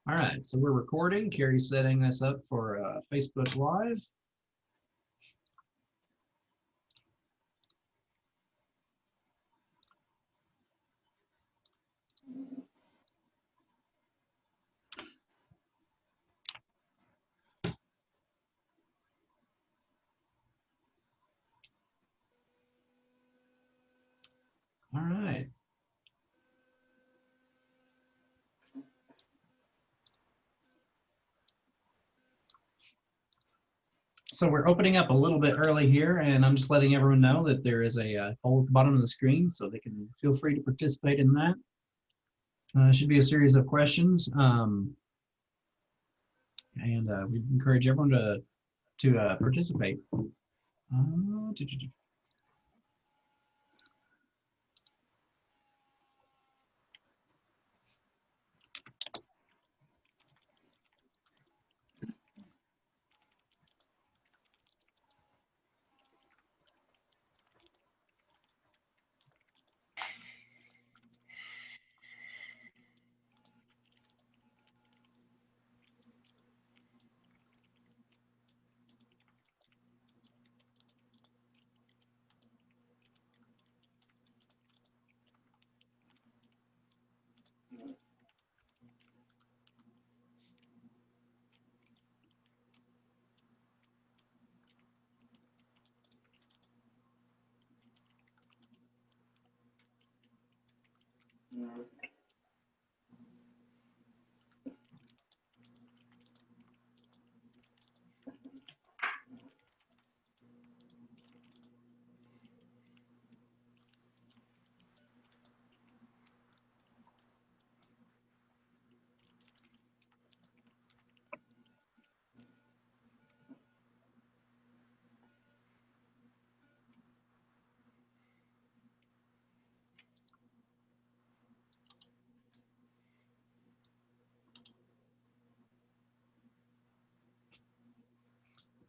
All right, so we're recording. Carrie's setting this up for Facebook Live. All right. So we're opening up a little bit early here, and I'm just letting everyone know that there is a poll at the bottom of the screen, so they can feel free to participate in that. Should be a series of questions, and we encourage everyone to participate.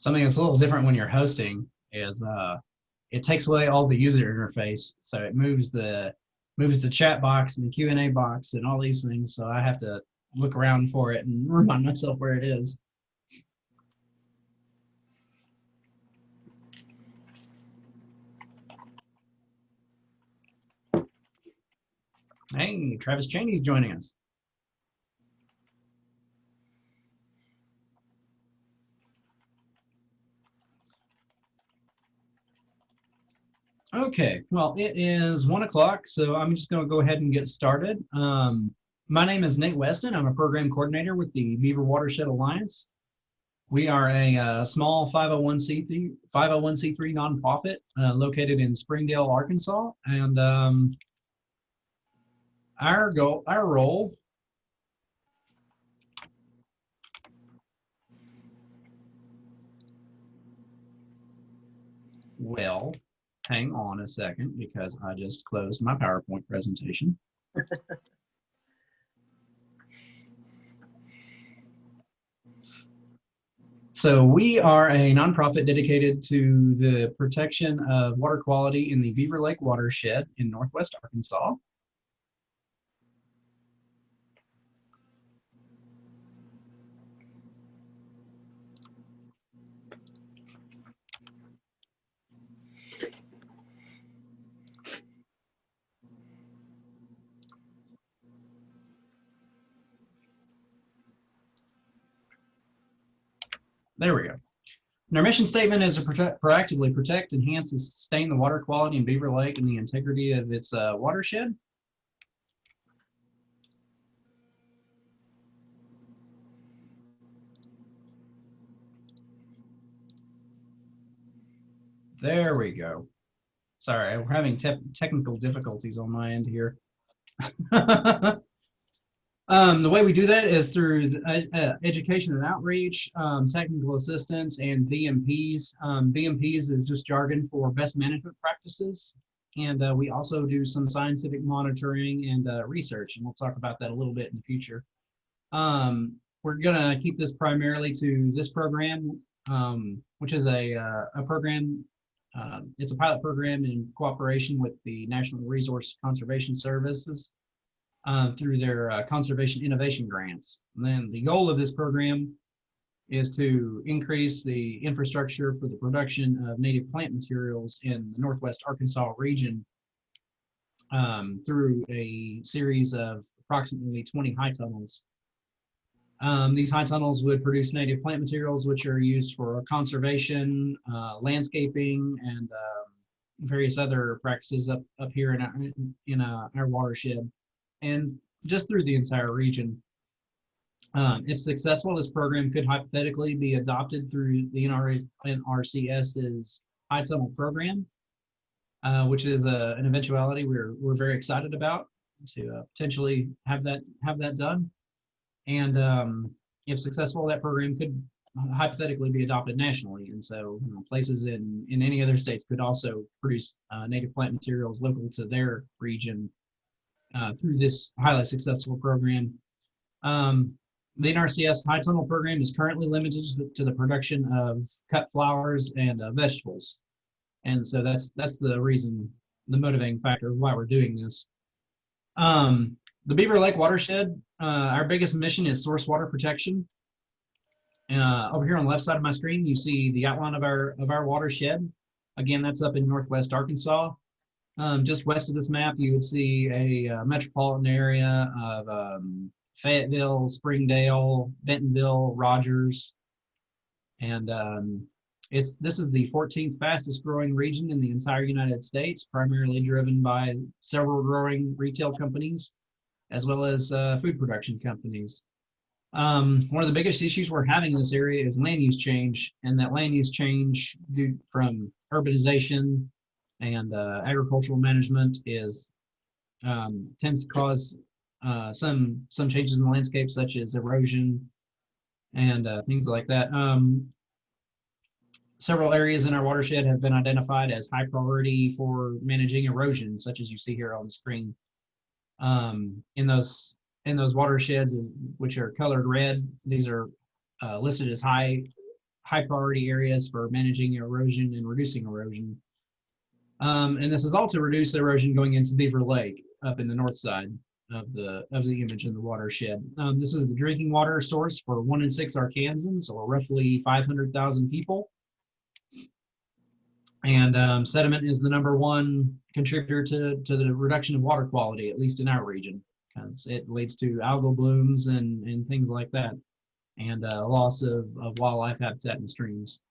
Something that's a little different when you're hosting is it takes away all the user interface, so it moves the chat box and the Q&A box and all these things. So I have to look around for it and remind myself where it is. Hey, Travis Cheney's joining us. Okay, well, it is 1 o'clock, so I'm just going to go ahead and get started. My name is Nate Weston. I'm a program coordinator with the Beaver Watershed Alliance. We are a small 501c3 nonprofit located in Springdale, Arkansas, and our role. Well, hang on a second because I just closed my PowerPoint presentation. So we are a nonprofit dedicated to the protection of water quality in the Beaver Lake Watershed in Northwest Arkansas. There we go. And our mission statement is to proactively protect, enhance, and sustain the water quality in Beaver Lake and the integrity of its watershed. There we go. Sorry, we're having technical difficulties on my end here. The way we do that is through education and outreach, technical assistance, and BMPs. BMPs is just jargon for best management practices. And we also do some scientific monitoring and research, and we'll talk about that a little bit in the future. We're going to keep this primarily to this program, which is a program. It's a pilot program in cooperation with the National Resource Conservation Services. through their conservation innovation grants. And then the goal of this program is to increase the infrastructure for the production of native plant materials in the Northwest Arkansas region through a series of approximately 20 high tunnels. These high tunnels would produce native plant materials, which are used for conservation, landscaping, and various other practices up here in our watershed, and just through the entire region. If successful, this program could hypothetically be adopted through the NRCS's high tunnel program, which is an eventuality we're very excited about to potentially have that done. And if successful, that program could hypothetically be adopted nationally. And so places in any other states could also produce native plant materials local to their region through this highly successful program. The NRCS High Tunnel program is currently limited to the production of cut flowers and vegetables. And so that's the reason, the motivating factor of why we're doing this. The Beaver Lake Watershed, our biggest mission is source water protection. Over here on the left side of my screen, you see the outline of our watershed. Again, that's up in Northwest Arkansas. Just west of this map, you would see a metropolitan area of Fayetteville, Springdale, Bentonville, Rogers, and this is the 14th fastest growing region in the entire United States, primarily driven by several growing retail companies, as well as food production companies. One of the biggest issues we're having in this area is land use change, and that land use change due from urbanization and agricultural management tends to cause some changes in the landscape, such as erosion and things like that. Several areas in our watershed have been identified as high priority for managing erosion, such as you see here on the screen. In those watersheds, which are colored red, these are listed as high priority areas for managing erosion and reducing erosion. And this is all to reduce erosion going into Beaver Lake up in the north side of the image in the watershed. This is the drinking water source for 1 in 6 Arkansans, or roughly 500,000 people. And sediment is the #1 contributor to the reduction of water quality, at least in our region, because it leads to algal blooms and things like that, and loss of wildlife habitat in streams.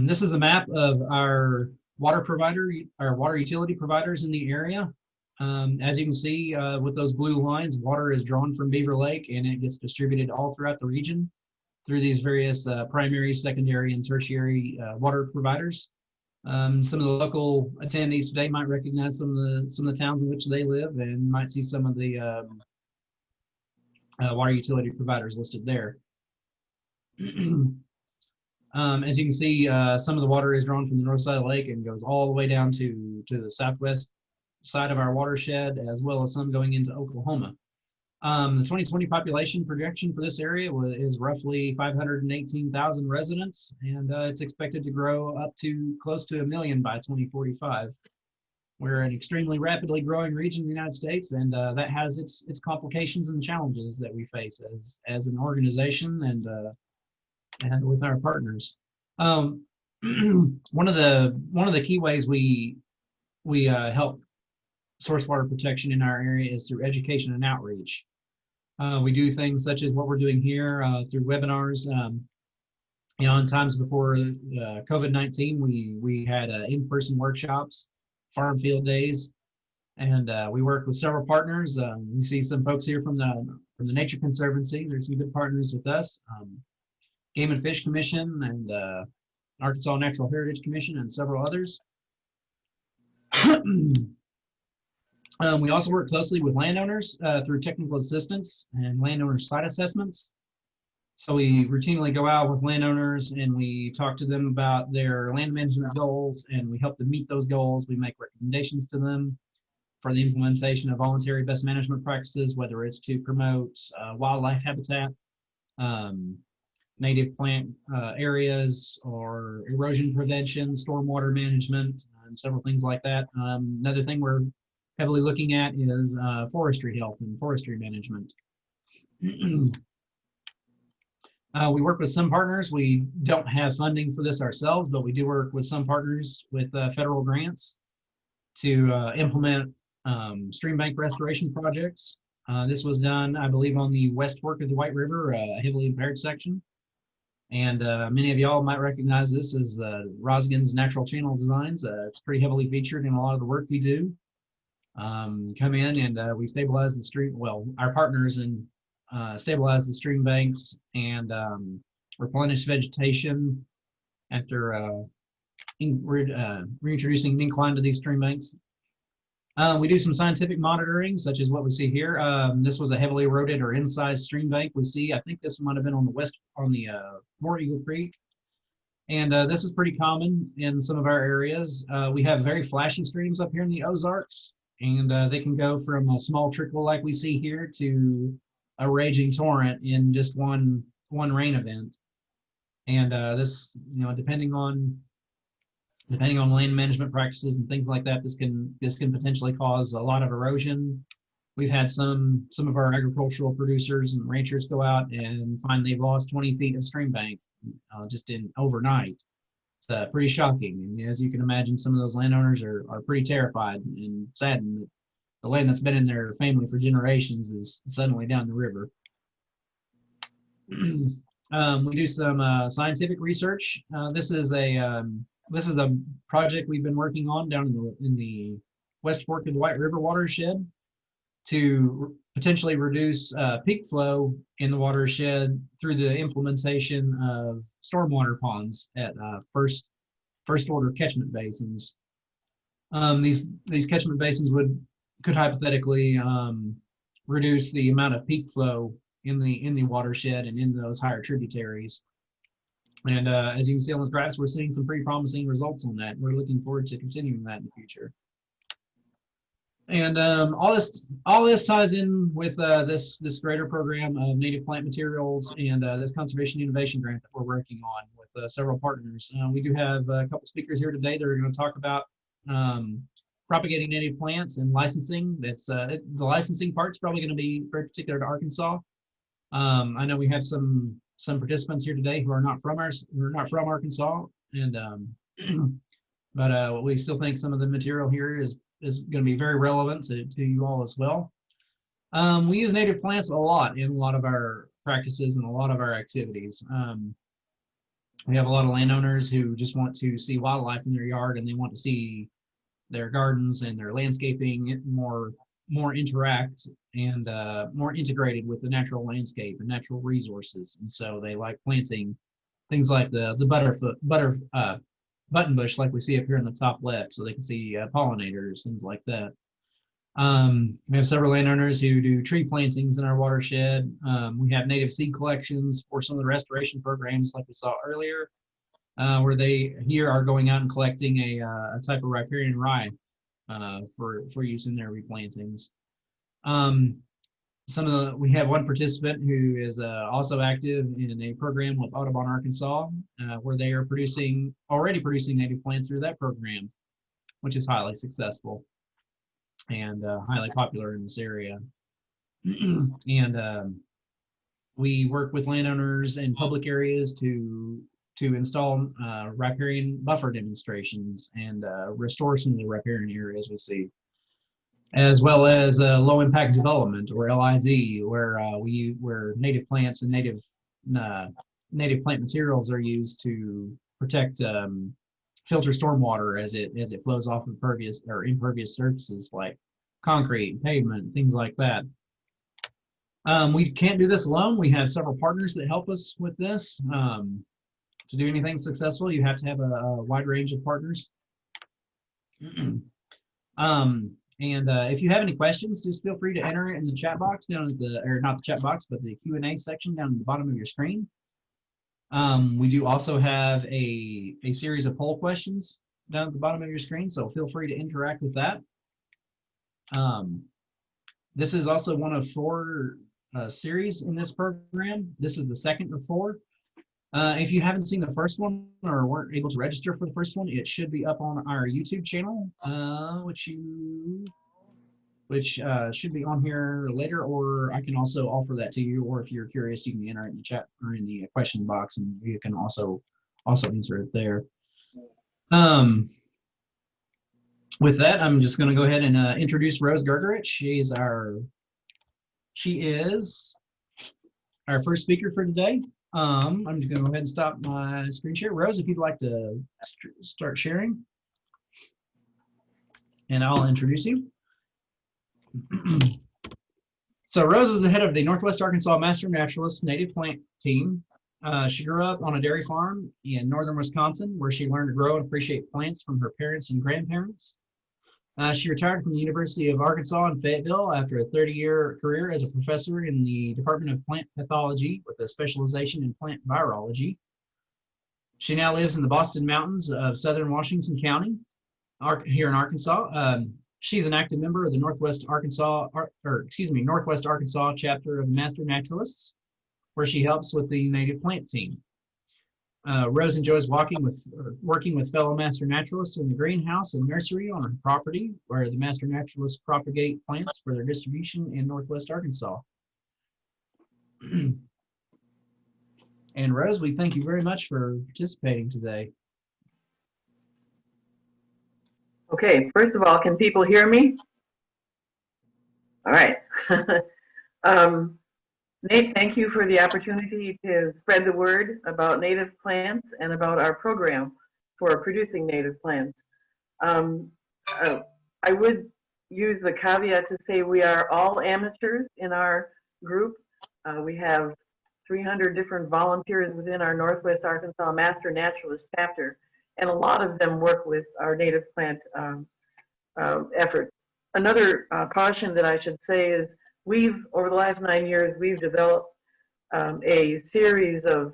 This is a map of our water utility providers in the area. As you can see, with those blue lines, water is drawn from Beaver Lake, and it gets distributed all throughout the region through these various primary, secondary, and tertiary water providers. Some of the local attendees today might recognize some of the towns in which they live, and might see some of the water utility providers listed there. As you can see, some of the water is drawn from the north side of the lake and goes all the way down to the southwest side of our watershed, as well as some going into Oklahoma. The 2020 population projection for this area is roughly 518,000 residents, and it's expected to grow up to close to 1 million by 2045. We're an extremely rapidly growing region in the United States, and that has its complications and challenges that we face as an organization and with our partners. One of the key ways we help source water protection in our area is through education and outreach. We do things such as what we're doing here through webinars. In times before COVID-19, we had in-person workshops, farm field days, and we worked with several partners. You see some folks here from the Nature Conservancy. There's some good partners with us. Game and Fish Commission and Arkansas Natural Heritage Commission and several others. We also work closely with landowners through technical assistance and landowner site assessments. So we routinely go out with landowners and we talk to them about their land management goals, and we help them meet those goals. We make recommendations to them for the implementation of voluntary best management practices, whether it's to promote wildlife habitat, native plant areas, or erosion prevention, stormwater management, and several things like that. Another thing we're heavily looking at is forestry health and forestry management. We work with some partners. We don't have funding for this ourselves, but we do work with some partners with federal grants to implement stream bank restoration projects. This was done, I believe, on the west fork of the White River, a heavily impaired section. And many of y'all might recognize this as Rosgan's Natural Channel Designs. It's pretty heavily featured in a lot of the work we do. Come in and we stabilize the stream, well, our partners and stabilize the stream banks and replenish vegetation after reintroducing an incline to these stream banks. We do some scientific monitoring, such as what we see here. This was a heavily eroded or incised stream bank we see. I think this might have been on the west, on the War Eagle Creek. And this is pretty common in some of our areas. We have very flashy streams up here in the Ozarks, and they can go from a small trickle like we see here to a raging torrent in just one rain event. And this, you know, depending on land management practices and things like that, this can potentially cause a lot of erosion. We've had some of our agricultural producers and ranchers go out and find they've lost 20 feet of stream bank just in overnight. It's pretty shocking. And as you can imagine, some of those landowners are pretty terrified and saddened that the land that's been in their family for generations is suddenly down the river. We do some scientific research. This is a project we've been working on down in the West Fork of the White River watershed to potentially reduce peak flow in the watershed through the implementation of stormwater ponds at first order catchment basins. These catchment basins could hypothetically reduce the amount of peak flow in the watershed and in those higher tributaries. And as you can see on those graphs, we're seeing some pretty promising results on that. We're looking forward to continuing that in the future. And all this ties in with this greater program of native plant materials and this conservation innovation grant that we're working on with several partners. We do have a couple speakers here today that are going to talk about propagating native plants and licensing. That's the licensing part's probably going to be very particular to Arkansas. I know we have some participants here today who are not from Arkansas, and but we still think some of the material here is going to be very relevant to you all as well. We use native plants a lot in a lot of our practices and a lot of our activities. We have a lot of landowners who just want to see wildlife in their yard, and they want to see their gardens and their landscaping more interact and more integrated with the natural landscape and natural resources. And so they like planting things like the button bush like we see up here in the top left, so they can see pollinators, things like that. We have several landowners who do tree plantings in our watershed. We have native seed collections for some of the restoration programs like we saw earlier, where they here are going out and collecting a type of riparian rye for use in their replantings. We have one participant who is also active in a program with Audubon, Arkansas, where they are already producing native plants through that program, which is highly successful and highly popular in this area. And we work with landowners in public areas to install riparian buffer demonstrations and restore some of the riparian areas we see, as well as low impact development, or LID, where native plants and native plant materials are used to protect filter stormwater as it flows off of impervious surfaces like concrete, pavement, things like that. We can't do this alone. We have several partners that help us with this. To do anything successful, you have to have a wide range of partners. If you have any questions, just feel free to enter it in the chat box down at or not the chat box, but the Q&A section down at the bottom of your screen. We do also have a series of poll questions down at the bottom of your screen, so feel free to interact with that. This is also one of 4 series in this program. This is the second of 4. If you haven't seen the first one or weren't able to register for the first one, it should be up on our YouTube channel, which you which should be on here later, or I can also offer that to you, or if you're curious, you can enter it in the chat or in the question box, and you can also answer it there. With that, I'm just going to go ahead and introduce Rose Gergerich. She is our first speaker for today. I'm just going to go ahead and stop my screen share. Rose, if you'd like to start sharing, and I'll introduce you. So Rose is the head of the Northwest Arkansas Master Naturalists native plant team. She grew up on a dairy farm in northern Wisconsin, where she learned to grow and appreciate plants from her parents and grandparents. She retired from the University of Arkansas in Fayetteville after a 30-year career as a professor in the Department of Plant Pathology with a specialization in plant virology. She now lives in the Boston Mountains of southern Washington County, here in Arkansas. She's an active member of the Northwest Arkansas chapter of the Master Naturalists, where she helps with the native plant team. Rose enjoys working with fellow Master Naturalists in the greenhouse and nursery on her property, where the Master Naturalists propagate plants for their distribution in Northwest Arkansas. And Rose, we thank you very much for participating today. Okay, first of all, can people hear me? All right. Nate, thank you for the opportunity to spread the word about native plants and about our program for producing native plants. I would use the caveat to say we are all amateurs in our group. We have 300 different volunteers within our Northwest Arkansas Master Naturalist chapter, and a lot of them work with our native plant efforts. Another caution that I should say is over the last 9 years, we've developed a series of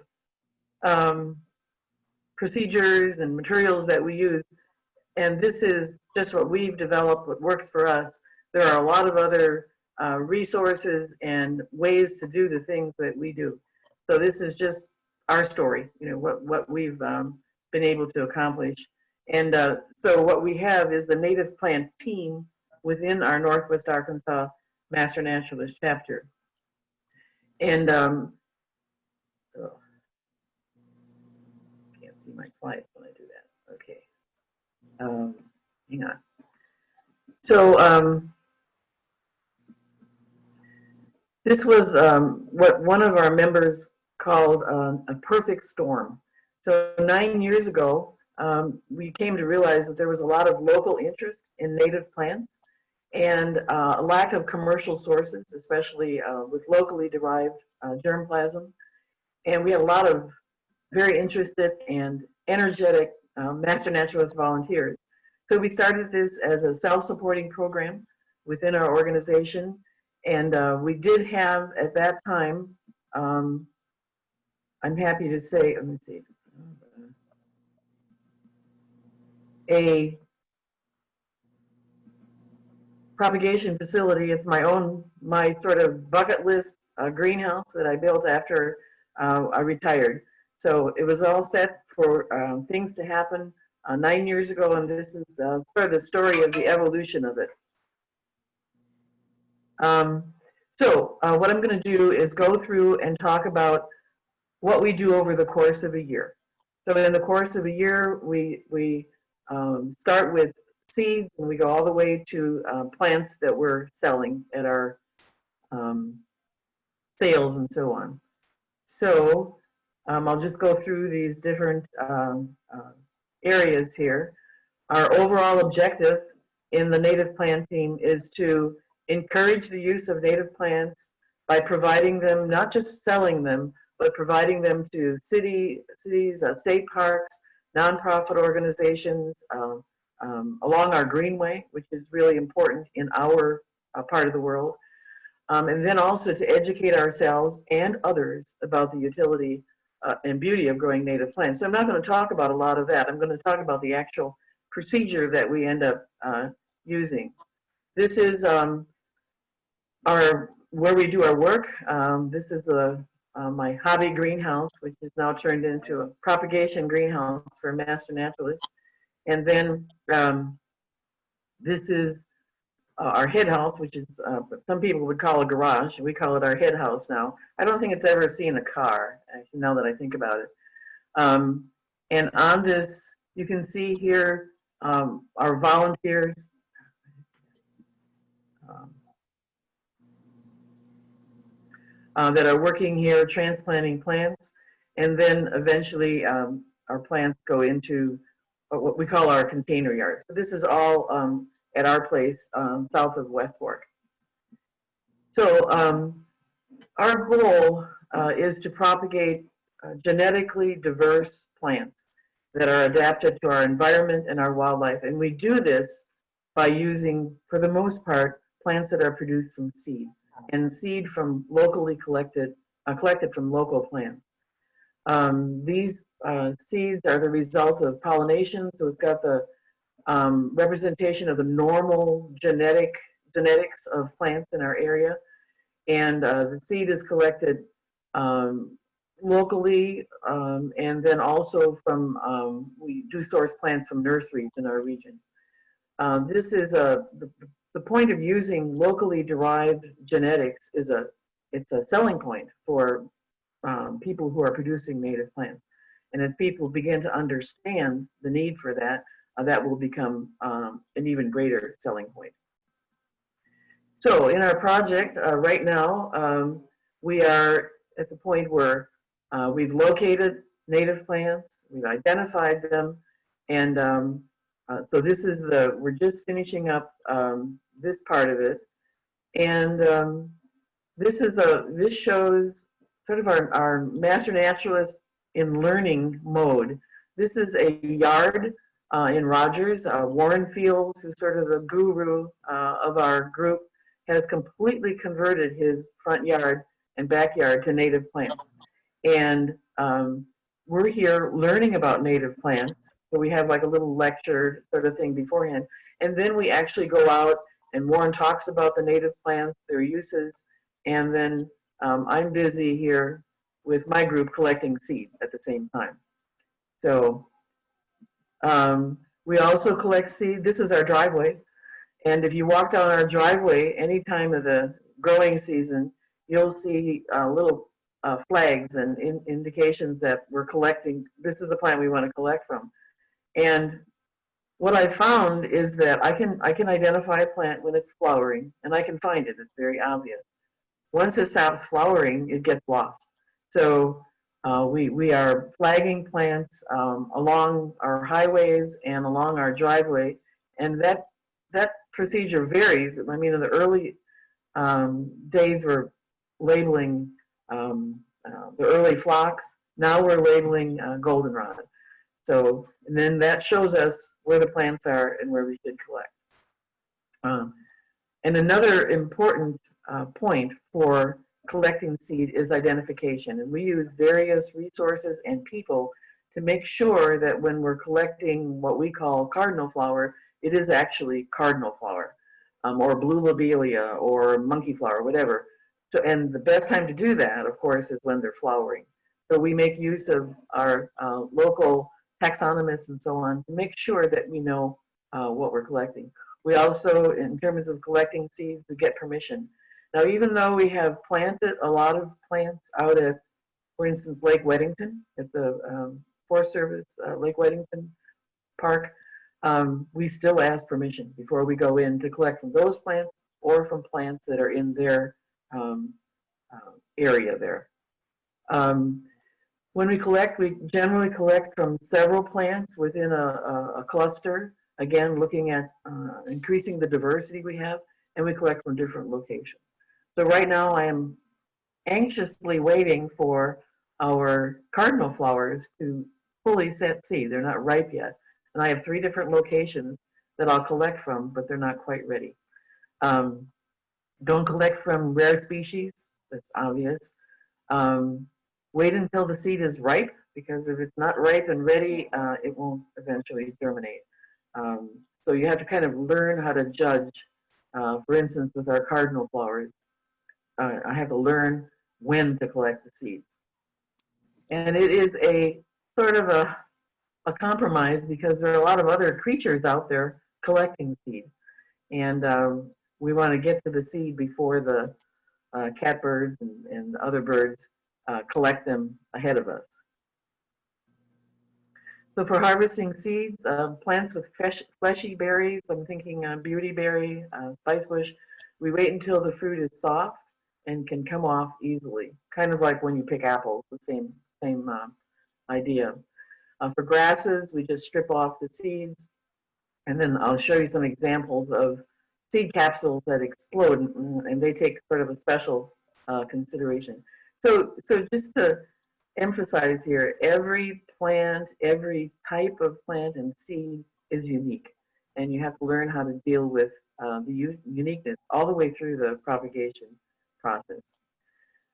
procedures and materials that we use. And this is just what we've developed, what works for us. There are a lot of other resources and ways to do the things that we do. So this is just our story, what we've been able to accomplish. And so what we have is a native plant team within our Northwest Arkansas Master Naturalist chapter. And can't see my slides when I do that. Okay. Hang on. So this was what one of our members called a perfect storm. So 9 years ago, we came to realize that there was a lot of local interest in native plants and a lack of commercial sources, especially with locally derived germplasm. And we had a lot of very interested and energetic Master Naturalist volunteers. So we started this as a self-supporting program within our organization. And we did have, at that time, I'm happy to say, let me see, a propagation facility. It's my sort of bucket list greenhouse that I built after I retired. So it was all set for things to happen 9 years ago, and this is sort of the story of the evolution of it. So what I'm going to do is go through and talk about what we do over the course of a year. So in the course of a year, we start with seeds, and we go all the way to plants that we're selling at our sales and so on. So I'll just go through these different areas here. Our overall objective in the native plant team is to encourage the use of native plants by providing them, not just selling them, but providing them to cities, state parks, nonprofit organizations, along our greenway, which is really important in our part of the world. And then also to educate ourselves and others about the utility and beauty of growing native plants. So I'm not going to talk about a lot of that. I'm going to talk about the actual procedure that we end up using. This is where we do our work. This is my hobby greenhouse, which is now turned into a propagation greenhouse for Master Naturalists. And then this is our head house, which is some people would call a garage. We call it our head house now. I don't think it's ever seen a car, actually, now that I think about it. And on this, you can see here our volunteers. That are working here transplanting plants, and then eventually our plants go into what we call our container yard. So this is all at our place south of West Fork. So our goal is to propagate genetically diverse plants that are adapted to our environment and our wildlife, and we do this by using, for the most part, plants that are produced from seed, and seed from locally collected from local plants. These seeds are the result of pollination, so it's got the representation of the normal genetics of plants in our area, and the seed is collected locally, and then also from, we do source plants from nurseries in our region. This is the point of using locally derived genetics is it's a selling point for people who are producing native plants. And as people begin to understand the need for that, that will become an even greater selling point. So in our project right now, we are at the point where we've located native plants, we've identified them, and so this is we're just finishing up this part of it. And this shows sort of our Master Naturalist in learning mode. This is a yard in Rogers. Warren Fields, who's sort of the guru of our group, has completely converted his front yard and backyard to native plants. And we're here learning about native plants. So we have like a little lecture sort of thing beforehand. And then we actually go out and Warren talks about the native plants, their uses, and then I'm busy here with my group collecting seed at the same time. So we also collect seed. This is our driveway. And if you walk down our driveway any time of the growing season, you'll see little flags and indications that we're collecting. This is the plant we want to collect from. And what I found is that I can identify a plant when it's flowering, and I can find it. It's very obvious. Once it stops flowering, it gets lost. So we are flagging plants along our highways and along our driveway, and that procedure varies. I mean, in the early days, we're labeling the early phlox. Now we're labeling goldenrod. So, and then that shows us where the plants are and where we should collect. And another important point for collecting seed is identification. And we use various resources and people to make sure that when we're collecting what we call cardinal flower, it is actually cardinal flower, or blue lobelia, or monkey flower, whatever. So, and the best time to do that, of course, is when they're flowering. So we make use of our local taxonomists and so on to make sure that we know what we're collecting. We also, in terms of collecting seeds, we get permission. Now, even though we have planted a lot of plants out at, for instance, Lake Weddington, at the Forest Service Lake Weddington Park, we still ask permission before we go in to collect from those plants or from plants that are in their area there. When we collect, we generally collect from several plants within a cluster, again, looking at increasing the diversity we have, and we collect from different locations. So right now I am anxiously waiting for our cardinal flowers to fully set seed. They're not ripe yet. And I have 3 different locations that I'll collect from, but they're not quite ready. Don't collect from rare species, that's obvious. Wait until the seed is ripe, because if it's not ripe and ready, it won't eventually germinate. So you have to kind of learn how to judge, for instance, with our cardinal flowers. I have to learn when to collect the seeds. And it is a sort of a compromise, because there are a lot of other creatures out there collecting seed. And we want to get to the seed before the catbirds and other birds collect them ahead of us. So for harvesting seeds, plants with fleshy berries, I'm thinking beautyberry, spicebush, we wait until the fruit is soft and can come off easily, kind of like when you pick apples, the same idea. For grasses, we just strip off the seeds, and then I'll show you some examples of seed capsules that explode, and they take sort of a special consideration. So just to emphasize here, every plant, every type of plant and seed is unique, and you have to learn how to deal with the uniqueness all the way through the propagation process.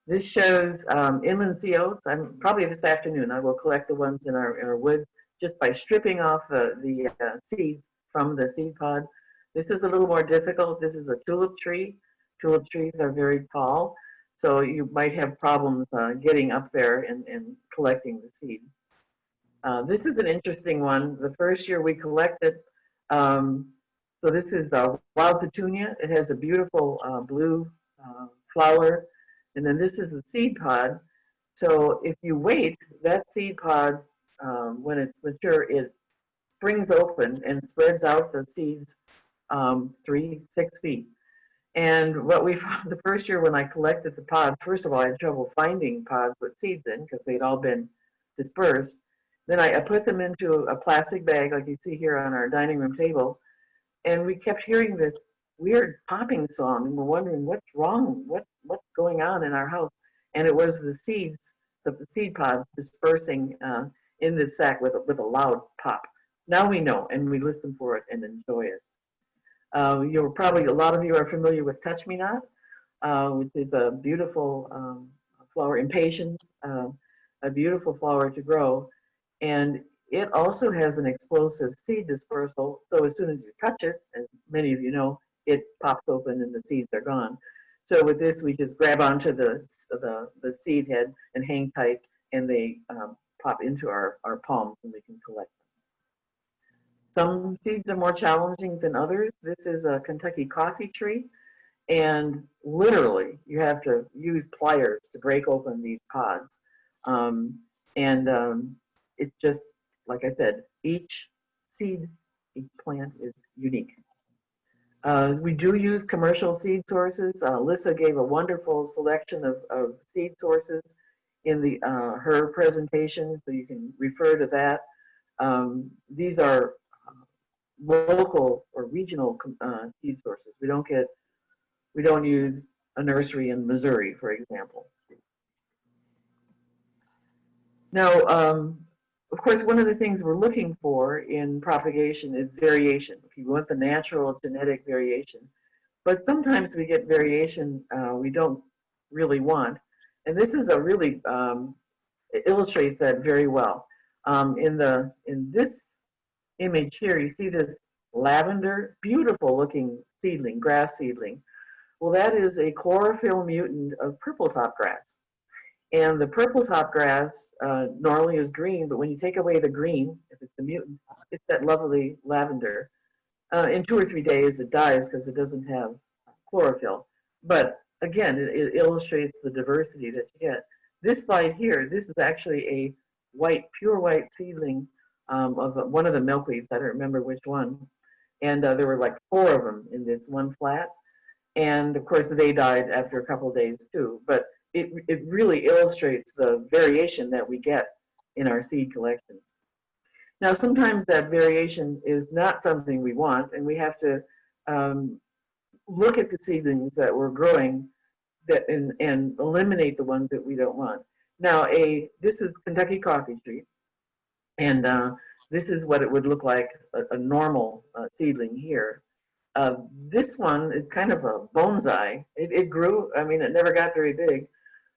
This shows inland sea oats. Probably this afternoon I will collect the ones in our woods just by stripping off the seeds from the seed pod. This is a little more difficult. This is a tulip tree. Tulip trees are very tall, so you might have problems getting up there and collecting the seed. This is an interesting one. The first year we collected, so this is wild petunia. It has a beautiful blue flower. And then this is the seed pod. So if you wait, that seed pod, when it's mature, it springs open and spreads out the seeds 6 feet. And what we found the first year when I collected the pod, first of all, I had trouble finding pods with seeds in because they'd all been dispersed. Then I put them into a plastic bag like you see here on our dining room table. And we kept hearing this weird popping song, and we're wondering what's wrong, what's going on in our house. And it was the seeds, the seed pods dispersing in this sack with a loud pop. Now we know, and we listen for it and enjoy it. You're probably, a lot of you are familiar with Touch Me Not, which is a beautiful flower, impatiens, a beautiful flower to grow. And it also has an explosive seed dispersal. So as soon as you touch it, as many of you know, it pops open and the seeds are gone. So with this, we just grab onto the seed head and hang tight, and they pop into our palms and we can collect them. Some seeds are more challenging than others. This is a Kentucky coffee tree, and literally you have to use pliers to break open these pods. It's just, like I said, each seed, each plant is unique. We do use commercial seed sources. Lissa gave a wonderful selection of seed sources in her presentation, so you can refer to that. These are local or regional seed sources. We don't use a nursery in Missouri, for example. Now, of course, one of the things we're looking for in propagation is variation. If you want the natural genetic variation, but sometimes we get variation we don't really want. And this is a really, it illustrates that very well. In this image here, you see this lavender, beautiful looking seedling, grass seedling. Well, that is a chlorophyll mutant of purple top grass. And the purple top grass normally is green, but when you take away the green, if it's the mutant, it's that lovely lavender. In 2 or 3 days, it dies because it doesn't have chlorophyll. But again, it illustrates the diversity that you get. This slide here, this is actually a white, pure white seedling of one of the milkweeds. I don't remember which one. And there were like 4 of them in this one flat. And of course, they died after a couple of days too. But it really illustrates the variation that we get in our seed collections. Now, sometimes that variation is not something we want, and we have to look at the seedlings that we're growing and eliminate the ones that we don't want. Now, this is Kentucky coffee tree, and this is what it would look like, a normal seedling here. This one is kind of a bonsai. It grew, I mean, it never got very big.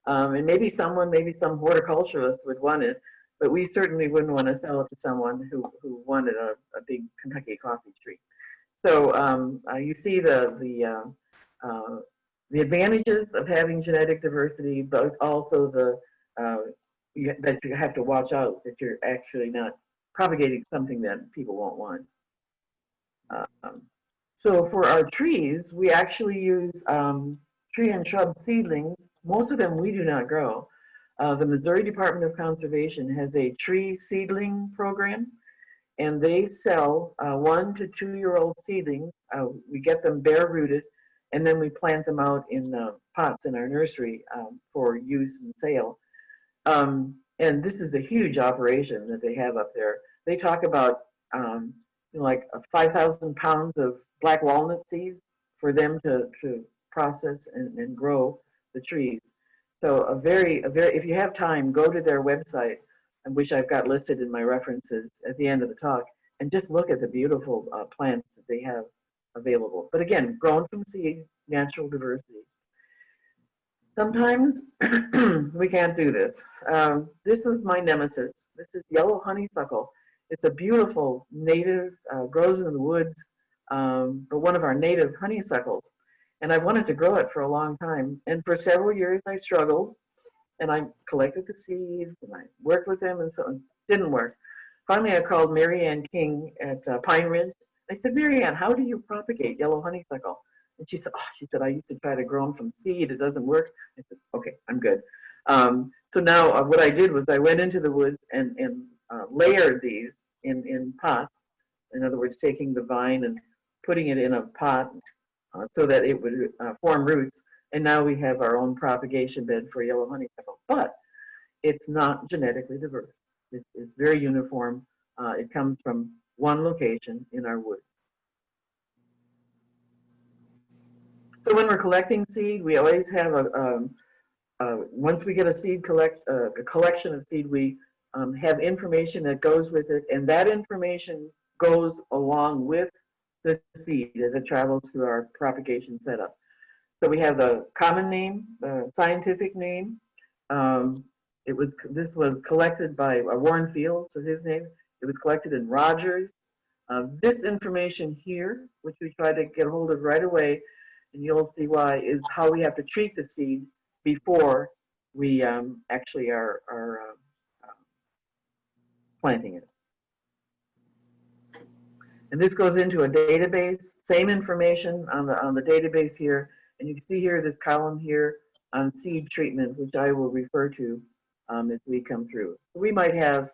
And maybe some horticulturalist would want it, but we certainly wouldn't want to sell it to someone who wanted a big Kentucky coffee tree. So you see the advantages of having genetic diversity, but also that you have to watch out that you're actually not propagating something that people won't want. So for our trees, we actually use tree and shrub seedlings. Most of them we do not grow. The Missouri Department of Conservation has a tree seedling program, and they sell 1 to 2 year old seedlings. We get them bare rooted, and then we plant them out in pots in our nursery for use and sale. And this is a huge operation that they have up there. They talk about like 5,000 pounds of black walnut seeds for them to process and grow the trees. So if you have time, go to their website, which I've got listed in my references at the end of the talk, and just look at the beautiful plants that they have available. But again, grown from seed, natural diversity. Sometimes we can't do this. This is my nemesis. This is yellow honeysuckle. It's a beautiful native, grows in the woods, but one of our native honeysuckles. And I've wanted to grow it for a long time. And for several years I struggled, and I collected the seeds and I worked with them, and so it didn't work. Finally, I called Mary Ann King at Pine Ridge. I said, Mary Ann, how do you propagate yellow honeysuckle? And she said, I used to try to grow them from seed. It doesn't work. I said, okay, I'm good. So now what I did was I went into the woods and layered these in pots. In other words, taking the vine and putting it in a pot so that it would form roots. And now we have our own propagation bed for yellow honeysuckle. But it's not genetically diverse. It's very uniform. It comes from one location in our woods. So when we're collecting seed, we always have once we get a collection of seed, we have information that goes with it, and that information goes along with the seed as it travels through our propagation setup. So we have the common name, the scientific name. This was collected by Warren Field, so his name. It was collected in Rogers. This information here, which we try to get hold of right away, and you'll see why, is how we have to treat the seed before we actually are planting it. And this goes into a database, same information on the database here, and you can see here this column here on seed treatment, which I will refer to as we come through. We might have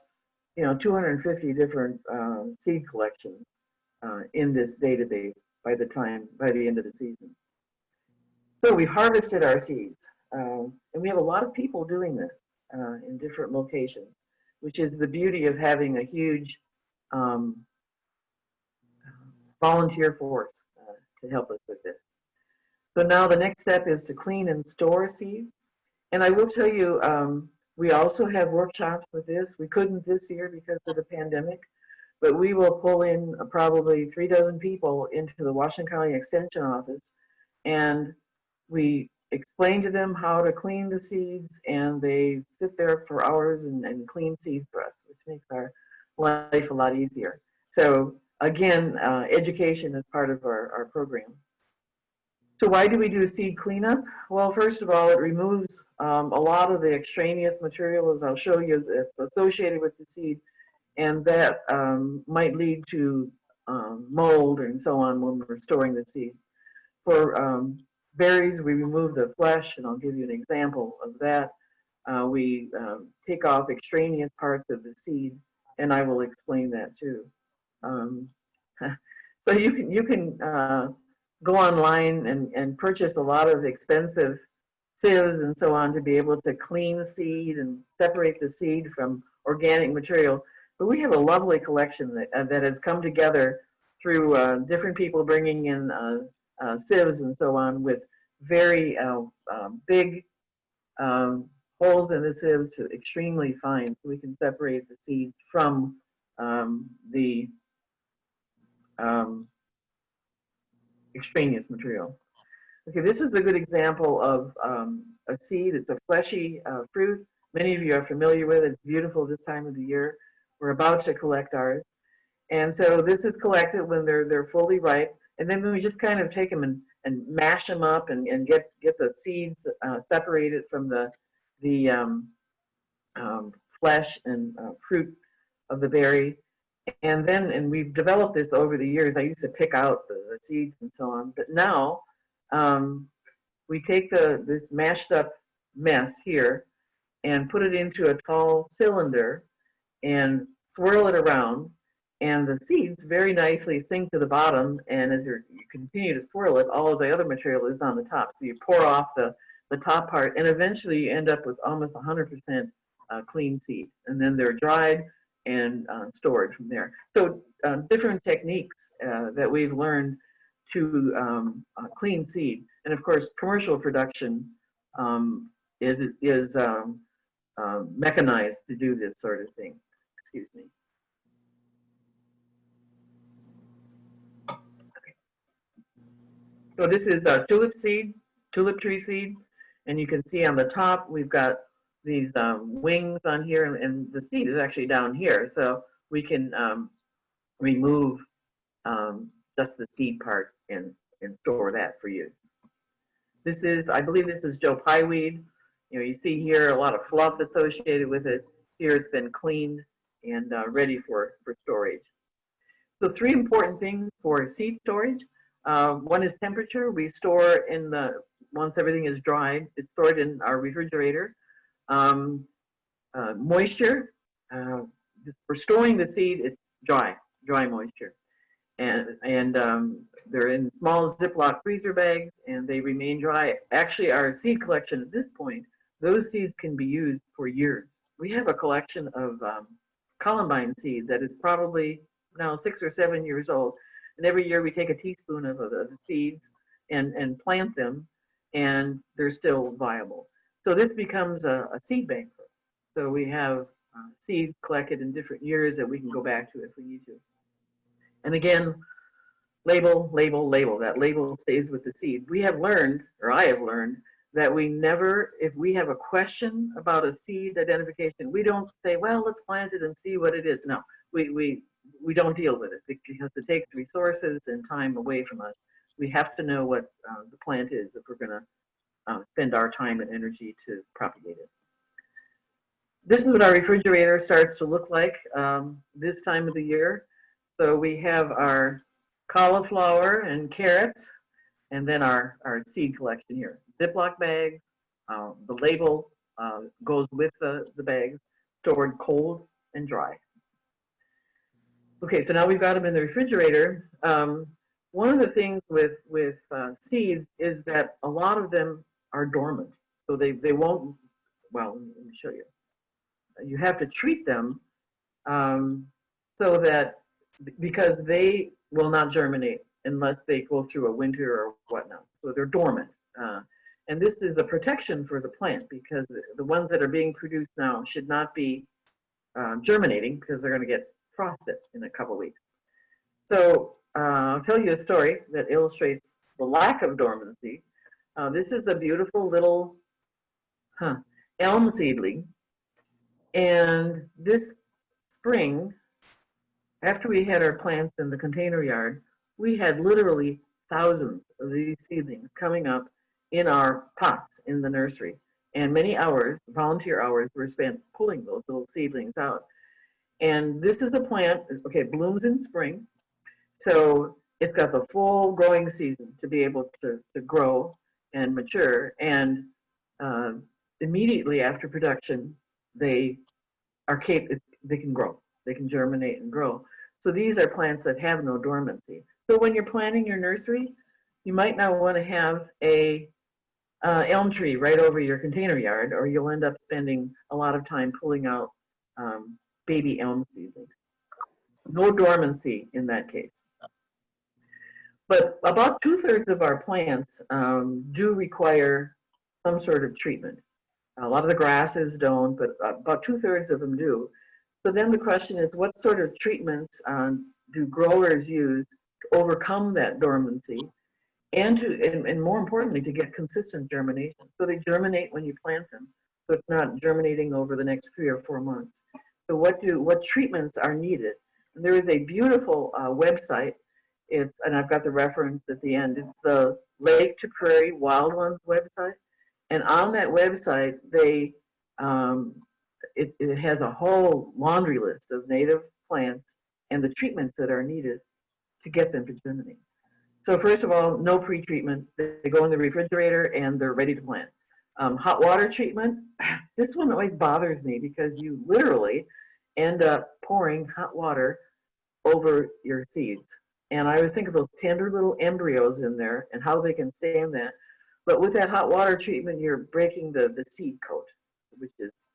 250 different seed collections in this database by the end of the season. So we harvested our seeds, and we have a lot of people doing this in different locations, which is the beauty of having a huge volunteer force to help us with this. So now the next step is to clean and store seeds. And I will tell you, we also have workshops with this. We couldn't this year because of the pandemic, but we will pull in probably 36 people into the Washington County Extension Office, and we explain to them how to clean the seeds, and they sit there for hours and clean seeds for us, which makes our life a lot easier. So again, education is part of our program. So why do we do seed cleanup? Well, first of all, it removes a lot of the extraneous material, as I'll show you, that's associated with the seed, and that might lead to mold and so on when we're storing the seed. For berries, we remove the flesh, and I'll give you an example of that. We take off extraneous parts of the seed, and I will explain that too. So you can go online and purchase a lot of expensive sieves and so on to be able to clean the seed and separate the seed from organic material. But we have a lovely collection that has come together through different people bringing in sieves and so on with very big holes in the sieves to extremely fine, so we can separate the seeds from the extraneous material. Okay, this is a good example of a seed. It's a fleshy fruit. Many of you are familiar with it. It's beautiful this time of the year. We're about to collect ours. And so this is collected when they're fully ripe. And then we just kind of take them and mash them up and get the seeds separated from the flesh and fruit of the berry. And we've developed this over the years. I used to pick out the seeds and so on, but now we take this mashed up mess here and put it into a tall cylinder and swirl it around, and the seeds very nicely sink to the bottom, and as you continue to swirl it, all of the other material is on the top. So you pour off the top part, and eventually you end up with almost 100% clean seed, and then they're dried and stored from there. So different techniques that we've learned to clean seed. And of course, commercial production is mechanized to do this sort of thing. Excuse me. Okay. So this is tulip seed, tulip tree seed, and you can see on the top we've got these wings on here, and the seed is actually down here, so we can remove just the seed part and store that for use. This is, I believe this is Joe Pieweed. You know, you see here a lot of fluff associated with it. Here it's been cleaned and ready for storage. So 3 important things for seed storage. One is temperature. We store in once everything is dried, it's stored in our refrigerator. Moisture, for storing the seed, it's dry moisture. And they're in small Ziploc freezer bags, and they remain dry. Actually, our seed collection at this point, those seeds can be used for years. We have a collection of columbine seed that is probably now 6 or 7 years old. And every year we take a teaspoon of the seeds and plant them, and they're still viable. So this becomes a seed bank for us. So we have seeds collected in different years that we can go back to if we need to. And again, label, label, label. That label stays with the seed. We have learned, or I have learned, that we never, if we have a question about a seed identification, we don't say, well, let's plant it and see what it is. No, we don't deal with it because it takes resources and time away from us. We have to know what the plant is if we're going to spend our time and energy to propagate it. This is what our refrigerator starts to look like this time of the year. So we have our cauliflower and carrots, and then our seed collection here. Ziploc bags, the label goes with the bags, stored cold and dry. Okay, so now we've got them in the refrigerator. One of the things with seeds is that a lot of them are dormant. So they won't, well, let me show you. You have to treat them so that, because they will not germinate unless they go through a winter or whatnot. So they're dormant. And this is a protection for the plant, because the ones that are being produced now should not be germinating, because they're going to get frosted in a couple weeks. So I'll tell you a story that illustrates the lack of dormancy. This is a beautiful little elm seedling. And this spring, after we had our plants in the container yard, we had literally thousands of these seedlings coming up in our pots in the nursery. And many hours, volunteer hours, were spent pulling those little seedlings out. And this is a plant, okay, it blooms in spring. So it's got the full growing season to be able to grow and mature. And immediately after production, they can grow. They can germinate and grow. So these are plants that have no dormancy. So when you're planting your nursery, you might not want to have a elm tree right over your container yard, or you'll end up spending a lot of time pulling out baby elm seedlings. No dormancy in that case. But about 2/3 of our plants do require some sort of treatment. A lot of the grasses don't, but about 2/3 of them do. So then the question is, what sort of treatments do growers use to overcome that dormancy, and more importantly, to get consistent germination? So they germinate when you plant them, so it's not germinating over the next 3 or 4 months. So what treatments are needed? And there is a beautiful website. And I've got the reference at the end. It's the Lake to Prairie Wild Ones website. And on that website, it has a whole laundry list of native plants and the treatments that are needed to get them to germinate. So first of all, no pre-treatment. They go in the refrigerator and they're ready to plant. Hot water treatment, this one always bothers me because you literally end up pouring hot water over your seeds. And I always think of those tender little embryos in there and how they can stand that. But with that hot water treatment, you're breaking the seed coat, which is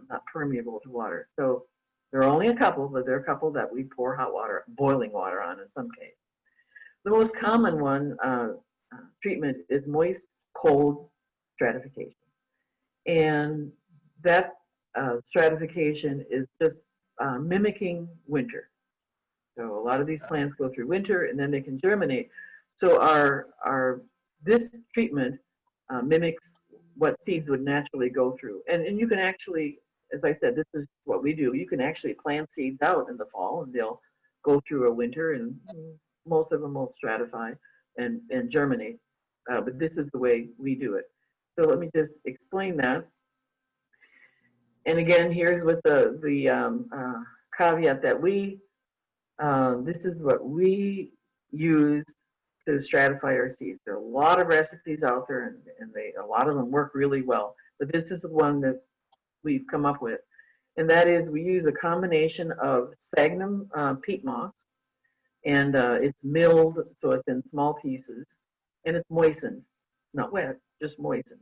not permeable to water. So there are only a couple, but there are a couple that we pour hot water, boiling water on in some case. The most common one treatment is moist, cold stratification. And that stratification is just mimicking winter. So a lot of these plants go through winter and then they can germinate. So this treatment mimics what seeds would naturally go through. And you can actually, as I said, this is what we do. You can actually plant seeds out in the fall and they'll go through a winter and most of them will stratify and germinate. But this is the way we do it. So let me just explain that. And again, here's with the caveat that this is what we use to stratify our seeds. There are a lot of recipes out there, and a lot of them work really well. But this is the one that we've come up with, and that is we use a combination of sphagnum peat moss, and it's milled, so it's in small pieces, and it's moistened, not wet, just moistened.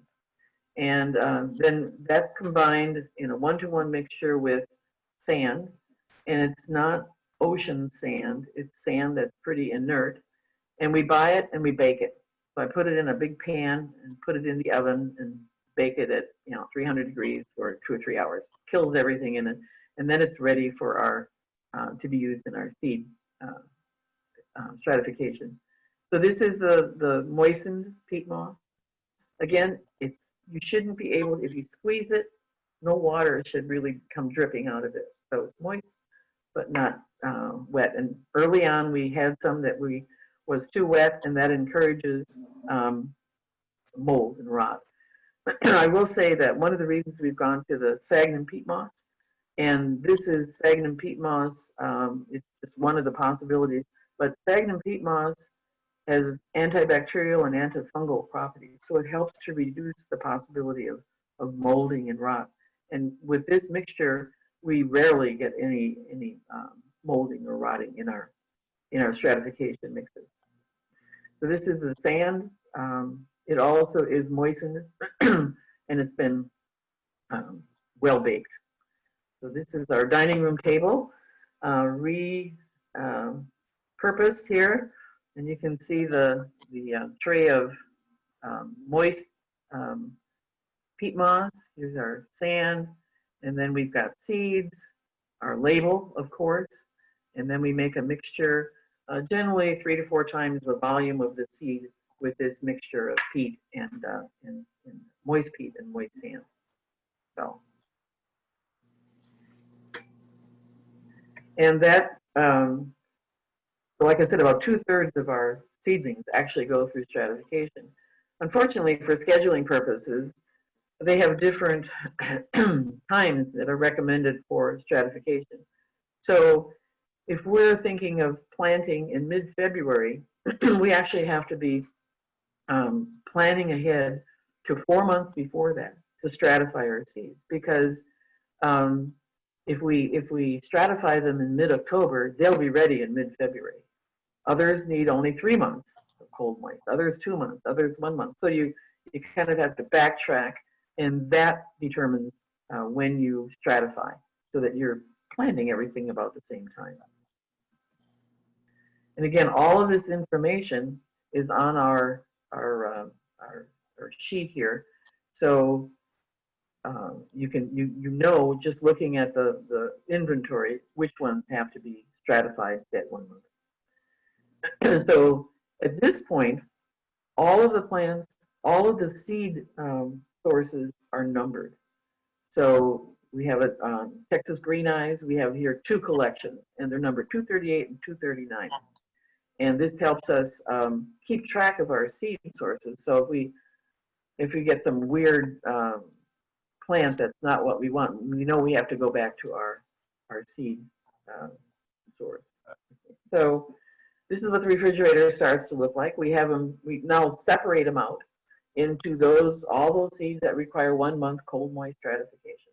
And then that's combined in a 1-to-1 mixture with sand, and it's not ocean sand, it's sand that's pretty inert. And we buy it and we bake it. So I put it in a big pan and put it in the oven and bake it at 300 degrees for 2 or 3 hours. Kills everything in it, and then it's ready for our to be used in our seed stratification. So this is the moistened peat moss. Again, you shouldn't be able, if you squeeze it, no water should really come dripping out of it. So it's moist, but not wet. And early on, we had some that was too wet, and that encourages mold and rot. I will say that one of the reasons we've gone to the sphagnum peat moss, and this is sphagnum peat moss, it's just one of the possibilities, but sphagnum peat moss has antibacterial and antifungal properties, so it helps to reduce the possibility of molding and rot. And with this mixture, we rarely get any molding or rotting in our stratification mixes. So this is the sand. It also is moistened and it's been well baked. So this is our dining room table, repurposed here, and you can see the tray of moist peat moss. Here's our sand, and then we've got seeds, our label, of course, and then we make a mixture, generally 3 to 4 times the volume of the seed with this mixture of peat and moist peat and moist sand. So, and that, so like I said, about 2/3 of our seedlings actually go through stratification. Unfortunately, for scheduling purposes, they have different times that are recommended for stratification. So if we're thinking of planting in mid-February, we actually have to be planning ahead to 4 months before that to stratify our seeds, because if we stratify them in mid-October, they'll be ready in mid-February. Others need only 3 months of cold moist, others 2 months, others 1 month. So you kind of have to backtrack, and that determines when you stratify, so that you're planting everything about the same time. And again, all of this information is on our sheet here, so you know, just looking at the inventory, which ones have to be stratified at 1 month. So at this point, all of the plants, all of the seed sources are numbered. So we have a Texas Green Eyes. We have here 2 collections, and they're numbered 238 and 239. And this helps us keep track of our seed sources. So if we get some weird plant that's not what we want, we know we have to go back to our seed source. So this is what the refrigerator starts to look like. We have them, we now separate them out into those, all those seeds that require 1 month cold moist stratification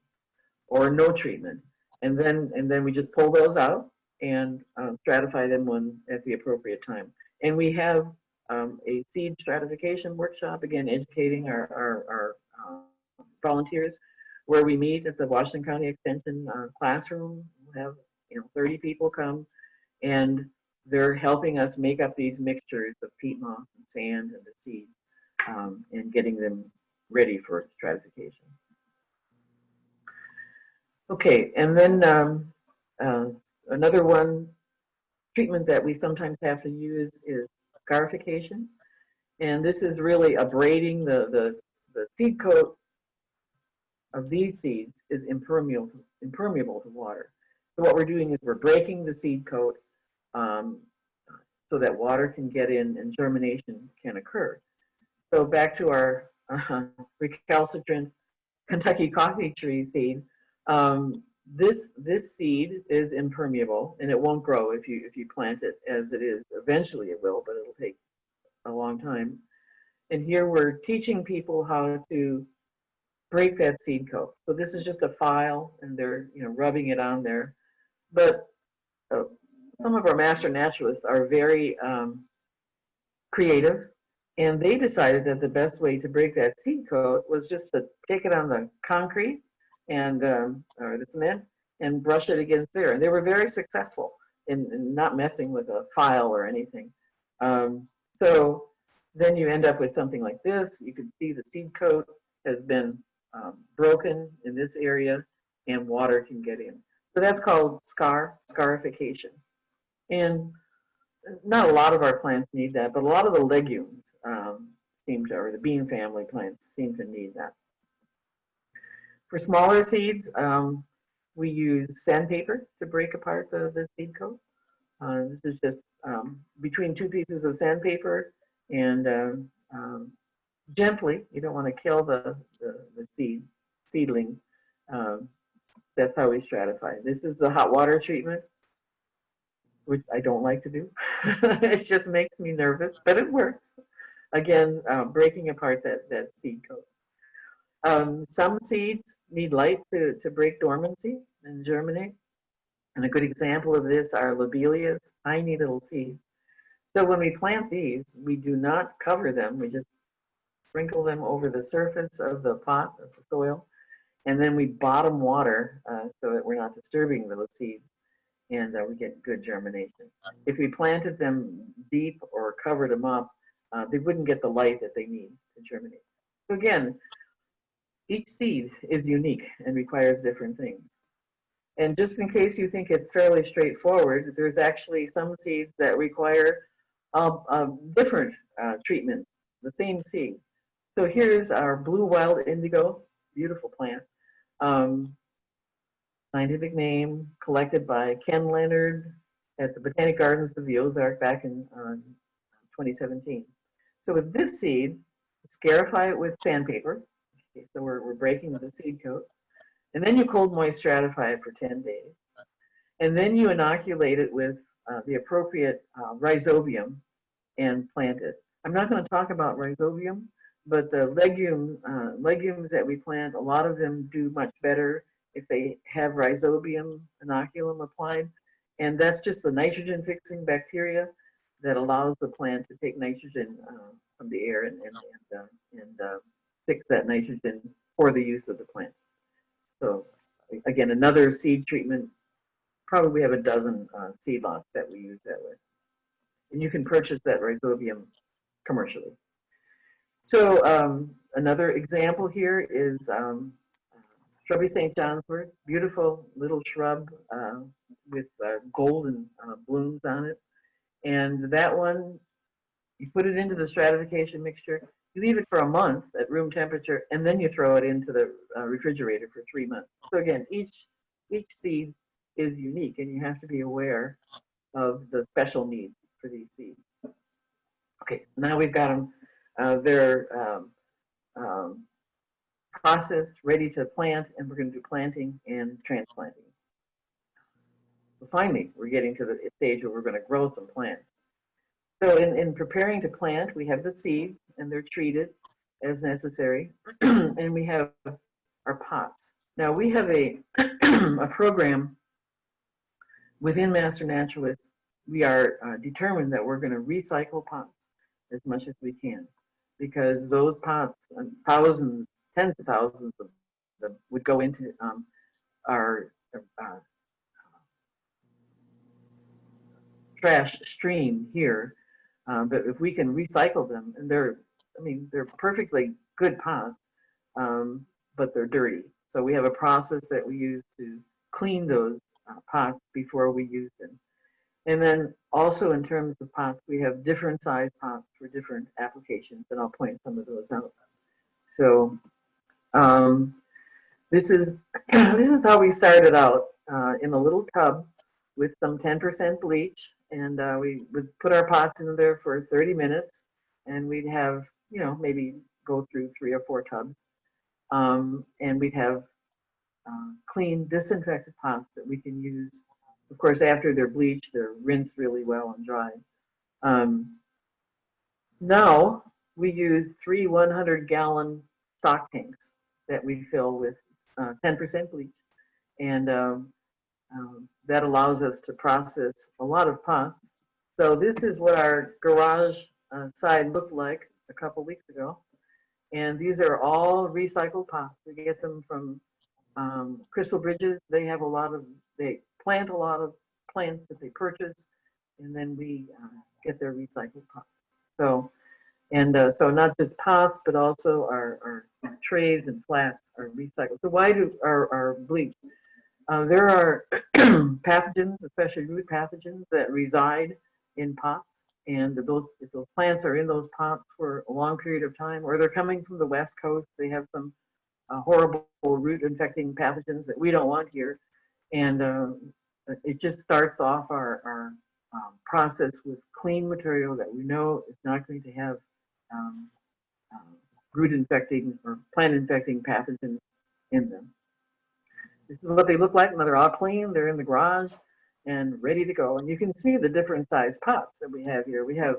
or no treatment. And then we just pull those out and stratify them when at the appropriate time. And we have a seed stratification workshop, again, educating our volunteers, where we meet at the Washington County Extension classroom. We have 30 people come, and they're helping us make up these mixtures of peat moss and sand and the seed, and getting them ready for stratification. Okay, and then another one treatment that we sometimes have to use is scarification. And this is really abrading the seed coat of these seeds is impermeable to water. So what we're doing is we're breaking the seed coat so that water can get in and germination can occur. So back to our recalcitrant Kentucky coffee tree seed. This seed is impermeable and it won't grow if you plant it as it is. Eventually it will, but it'll take a long time. And here we're teaching people how to break that seed coat. So this is just a file, and they're rubbing it on there. But some of our master naturalists are very creative, and they decided that the best way to break that seed coat was just to take it on the concrete and or the cement and brush it against there. And they were very successful in not messing with a file or anything. So then you end up with something like this. You can see the seed coat has been broken in this area, and water can get in. So that's called scarification. And not a lot of our plants need that, but a lot of the legumes or the bean family plants seem to need that. For smaller seeds, we use sandpaper to break apart the seed coat. This is just between 2 pieces of sandpaper, and gently, you don't want to kill the seedling. That's how we stratify. This is the hot water treatment, which I don't like to do. It just makes me nervous, but it works. Again, breaking apart that seed coat. Some seeds need light to break dormancy and germinate. And a good example of this are lobelias, tiny little seeds. So when we plant these, we do not cover them. We just sprinkle them over the surface of the pot, of the soil, and then we bottom water so that we're not disturbing those seeds, and we get good germination. If we planted them deep or covered them up, they wouldn't get the light that they need to germinate. So again, each seed is unique and requires different things. And just in case you think it's fairly straightforward, there's actually some seeds that require different treatments, the same seed. So here's our blue wild indigo, beautiful plant. Scientific name, collected by Ken Leonard at the Botanic Gardens of the Ozark back in 2017. So with this seed, scarify it with sandpaper. Okay, so we're breaking the seed coat. And then you cold moist stratify it for 10 days. And then you inoculate it with the appropriate rhizobium and plant it. I'm not going to talk about rhizobium, but the legumes that we plant, a lot of them do much better if they have rhizobium inoculum applied. And that's just the nitrogen fixing bacteria that allows the plant to take nitrogen from the air and fix that nitrogen for the use of the plant. So again, another seed treatment. Probably we have a dozen seed lots that we use that way. And you can purchase that rhizobium commercially. So another example here is shrubby St. John's wort, beautiful little shrub with golden blooms on it. And that one, you put it into the stratification mixture, you leave it for a month at room temperature, and then you throw it into the refrigerator for 3 months. So again, each seed is unique, and you have to be aware of the special needs for these seeds. Okay, now we've got them. They're processed, ready to plant, and we're going to do planting and transplanting. finally, we're getting to the stage where we're going to grow some plants. So in preparing to plant, we have the seeds, and they're treated as necessary, and we have our pots. Now, we have a, a program within Master Naturalists. We are determined that we're going to recycle pots as much as we can, because those pots, thousands, tens of thousands of them, would go into our trash stream here. But if we can recycle them, and they're perfectly good pots, but they're dirty. So we have a process that we use to clean those pots before we use them. And then also in terms of pots, we have different size pots for different applications, and I'll point some of those out. So this is how we started out in a little tub with some 10% bleach, and we would put our pots in there for 30 minutes, and we'd have, maybe go through 3 or 4 tubs, and we'd have clean, disinfected pots that we can use. Of course, after they're bleached, they're rinsed really well and dried. Now we use 3 100-gallon stock tanks that we fill with 10% bleach, and that allows us to process a lot of pots. So this is what our garage side looked like a couple weeks ago, and these are all recycled pots. We get them from Crystal Bridges. They plant a lot of plants that they purchase, and then we get their recycled pots. So, so not just pots, but also our trays and flats are recycled. So why do our bleach? There are pathogens, especially root pathogens, that reside in pots, and if those plants are in those pots for a long period of time, or they're coming from the West Coast, they have some horrible root infecting pathogens that we don't want here, and it just starts off our process with clean material that we know is not going to have root infecting or plant infecting pathogens in them. This is what they look like when they're all clean. They're in the garage and ready to go. And you can see the different size pots that we have here. We have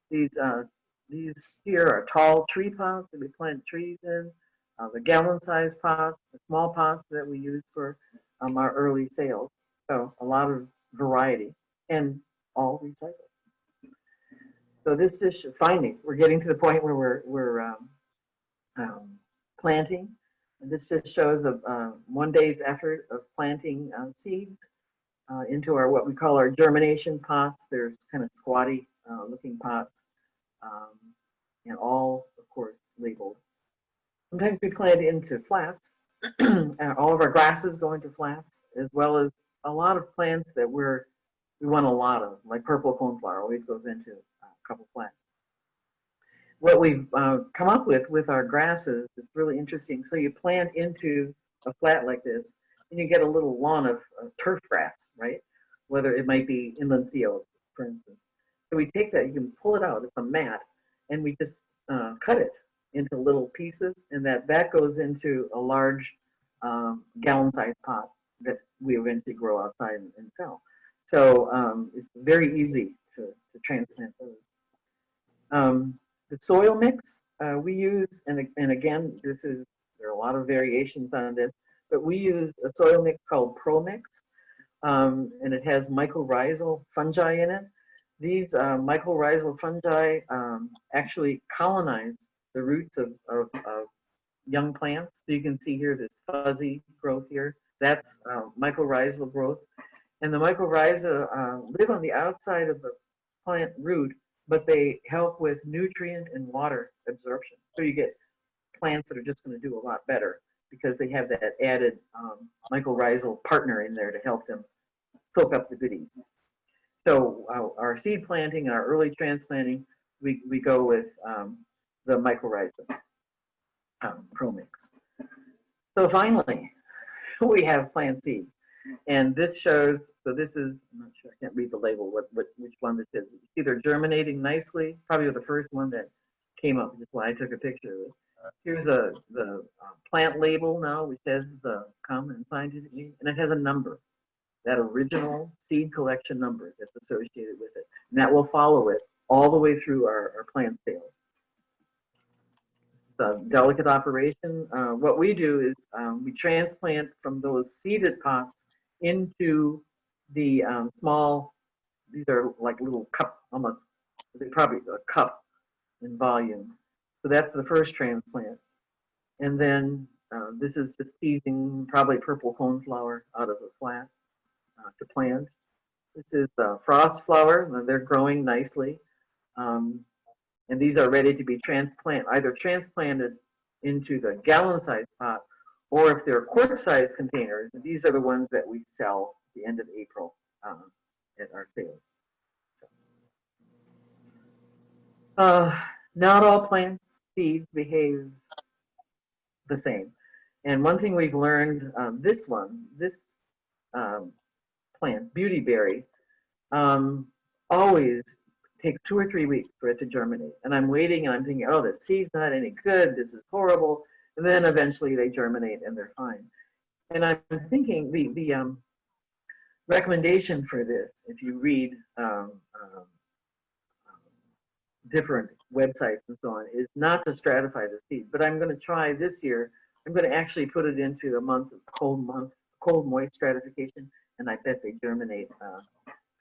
these here are tall tree pots that we plant trees in, the gallon-sized pots, the small pots that we use for our early sales. So a lot of variety, and all recycled. So this just finally, we're getting to the point where we're planting. And this just shows one day's effort of planting seeds into our what we call our germination pots. They're kind of squatty looking pots, and all, of course, labeled. Sometimes we plant into flats. All of our grasses go into flats, as well as a lot of plants that we want a lot of, like purple coneflower always goes into a couple flats. What we've come up with our grasses is really interesting. So you plant into a flat like this, and you get a little lawn of turf grass, right? Whether it might be inland seals, for instance. So we take that, you can pull it out, it's a mat, and we just cut it into little pieces, and that goes into a large gallon-sized pot that we eventually grow outside and sell. So it's very easy to transplant those. The soil mix we use, and again, there are a lot of variations on this, but we use a soil mix called ProMix, and it has mycorrhizal fungi in it. These mycorrhizal fungi actually colonize the roots of young plants. So you can see here this fuzzy growth here. That's mycorrhizal growth. And the mycorrhiza live on the outside of the plant root, but they help with nutrient and water absorption. So you get plants that are just going to do a lot better because they have that added mycorrhizal partner in there to help them soak up the goodies. So our seed planting and our early transplanting, we go with the mycorrhiza ProMix. So finally, we have plant seeds. And this shows, so this is, I'm not sure, I can't read the label, which one this is. You see they're germinating nicely, probably the first one that came up, just why I took a picture of it. Here's the plant label now, which says the common scientific name, and it has a number. that original seed collection number that's associated with it. And that will follow it all the way through our plant sales. It's a delicate operation. What we do is we transplant from those seeded pots into the small, these are like little cup, almost, they're probably a cup in volume. So that's the first transplant. And then this is just teasing probably purple coneflower out of a flat to plant. This is frost flower. They're growing nicely. And these are ready to be either transplanted into the gallon-sized pot, or if they're quart-sized containers, these are the ones that we sell at the end of April at our sales. Not all plants, seeds behave the same. And one thing we've learned, this plant, beautyberry, always takes 2 or 3 weeks for it to germinate. And I'm waiting and I'm thinking, oh, the seed's not any good, this is horrible. And then eventually they germinate and they're fine. And I'm thinking the recommendation for this, if you read different websites and so on, is not to stratify the seed. But I'm going to try this year. I'm going to actually put it into a month of cold, moist stratification, and I bet they germinate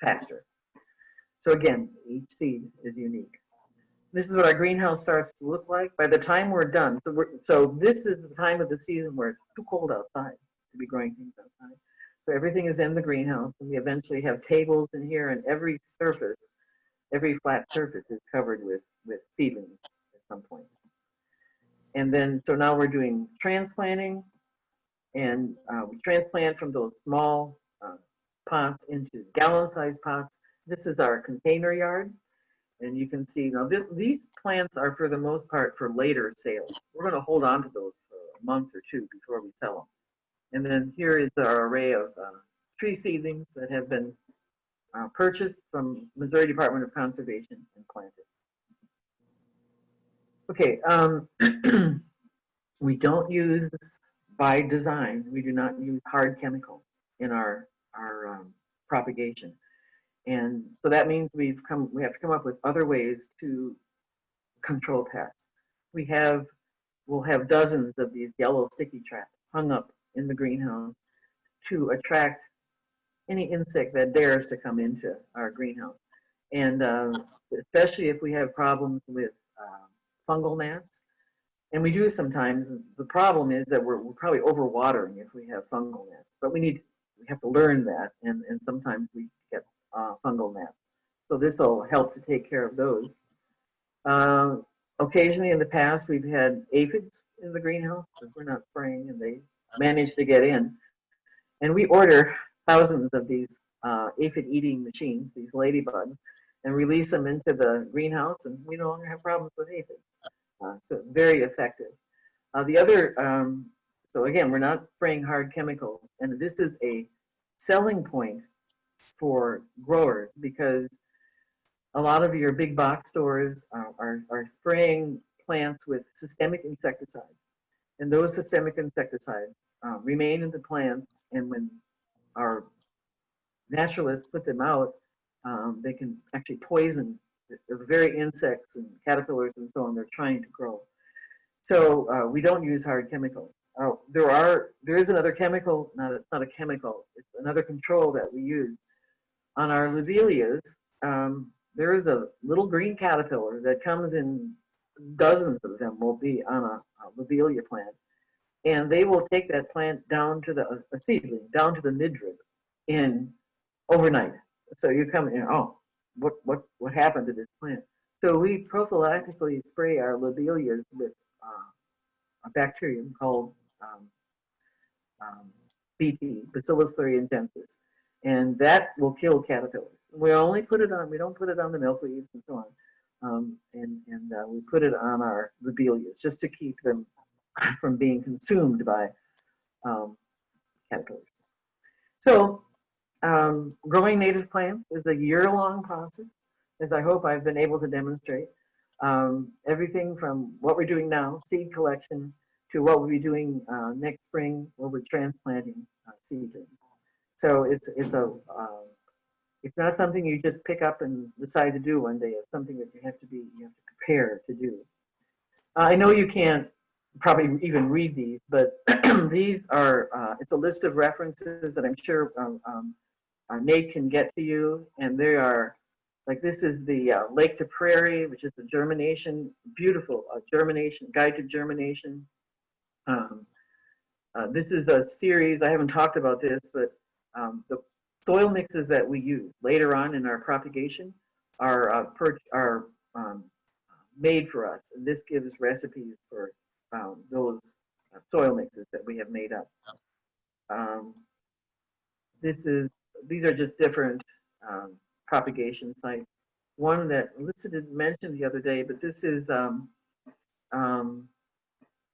faster. So again, each seed is unique. This is what our greenhouse starts to look like by the time we're done. So this is the time of the season where it's too cold outside to be growing things outside. So everything is in the greenhouse, and we eventually have tables in here, and every flat surface is covered with seedlings at some point. And then, so now we're doing transplanting, and we transplant from those small pots into gallon-sized pots. This is our container yard, and you can see now these plants are for the most part for later sales. We're going to hold on to those for a month or two before we sell them. And then here is our array of tree seedlings that have been purchased from Missouri Department of Conservation and planted. Okay, we don't use, by design, we do not use hard chemicals in our propagation. And so that means we have to come up with other ways to control pests. We'll have dozens of these yellow sticky traps hung up in the greenhouse to attract any insect that dares to come into our greenhouse. And especially if we have problems with fungal gnats, and we do sometimes. The problem is that we're probably overwatering if we have fungal gnats, but we have to learn that, and sometimes we get fungal gnats. So this will help to take care of those. Occasionally in the past, we've had aphids in the greenhouse because we're not spraying, and they manage to get in. And we order thousands of these aphid-eating machines, these ladybugs, and release them into the greenhouse, and we no longer have problems with aphids. So very effective. So again, we're not spraying hard chemicals, and this is a selling point for growers because a lot of your big box stores are spraying plants with systemic insecticides, and those systemic insecticides remain in the plants, and when our naturalists put them out, they can actually poison the very insects and caterpillars and so on they're trying to grow. So we don't use hard chemicals. There is another chemical. No, it's not a chemical. It's another control that we use on our lobelias. There is a little green caterpillar that comes in, dozens of them will be on a lobelia plant, and they will take that plant down to a seedling, down to the midrib in overnight. So you come in, oh, what happened to this plant? So we prophylactically spray our lobelias with a bacterium called BT, Bacillus thuringiensis, and that will kill caterpillars. We don't put it on the milkweeds and so on, and we put it on our lobelias just to keep them from being consumed by caterpillars. So growing native plants is a year-long process, as I hope I've been able to demonstrate. Everything from what we're doing now, seed collection, to what we'll be doing next spring, where we're transplanting seedlings. So it's not something you just pick up and decide to do one day. It's something that you have to prepare to do. I know you can't probably even read these, but these are, it's a list of references that I'm sure Nate can get to you, and they are, like, this is the Lake to Prairie, which is the germination, beautiful germination, guide to germination. This is a series, I haven't talked about this, but the soil mixes that we use later on in our propagation are made for us, and this gives recipes for those soil mixes that we have made up. These are just different propagation sites. One that Alyssa didn't mention the other day, but this is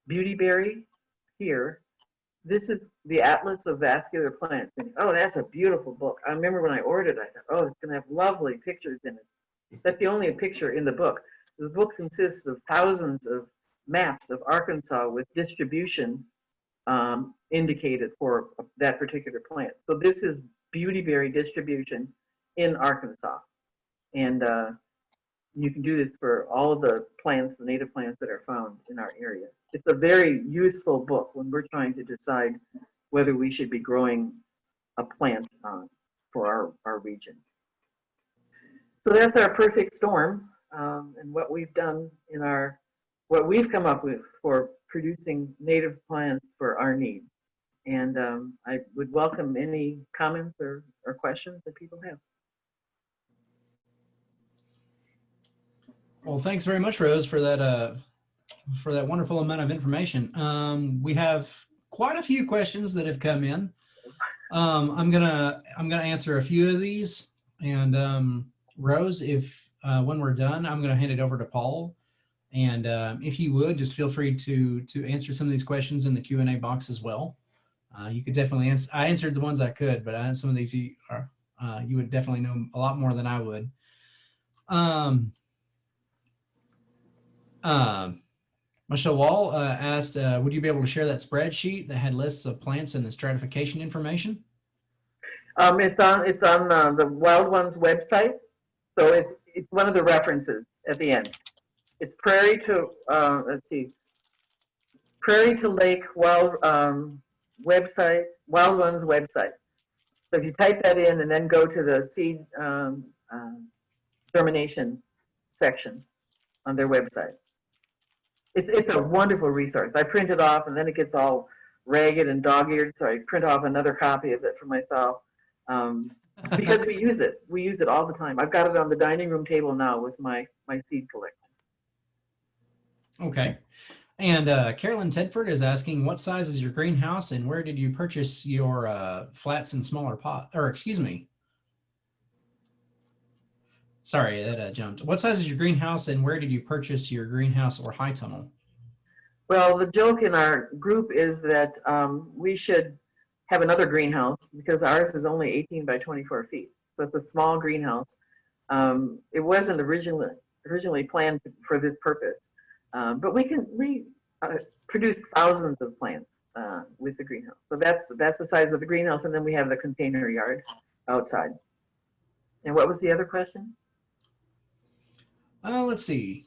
Beautyberry here. This is the Atlas of Vascular Plants. And, oh, that's a beautiful book. I remember when I ordered it, I thought, oh, it's going to have lovely pictures in it. That's the only picture in the book. The book consists of thousands of maps of Arkansas with distribution indicated for that particular plant. So this is beautyberry distribution in Arkansas. And you can do this for all of the plants, the native plants that are found in our area. It's a very useful book when we're trying to decide whether we should be growing a plant for our region. So that's our perfect storm, and what we've done in what we've come up with for producing native plants for our needs. And I would welcome any comments or questions that people have. Well, thanks very much, Rose, for that wonderful amount of information. We have quite a few questions that have come in. I'm gonna answer a few of these, and Rose, if when we're done, I'm gonna hand it over to Paul, and if you would, just feel free to answer some of these questions in the Q&A box as well. You could definitely answer. I answered the ones I could, but some of these you would definitely know a lot more than I would. Michelle Wall asked, would you be able to share that spreadsheet that had lists of plants and the stratification information? It's on the Wild Ones website. So it's one of the references at the end. It's prairie to, let's see, prairie to lake wild website, Wild Ones website. So if you type that in and then go to the seed germination section on their website. It's a wonderful resource. I print it off and then it gets all ragged and dog-eared, so I print off another copy of it for myself because we use it. We use it all the time. I've got it on the dining room table now with my seed collection. Okay. And Carolyn Tedford is asking, what size is your greenhouse and where did you purchase your flats and smaller pot? Or excuse me. Sorry, that jumped. What size is your greenhouse and where did you purchase your greenhouse or high tunnel? Well, the joke in our group is that we should have another greenhouse because ours is only 18 by 24 feet. So it's a small greenhouse. It wasn't originally planned for this purpose, but we produce thousands of plants with the greenhouse. So that's the size of the greenhouse, and then we have the container yard outside. And what was the other question? Let's see.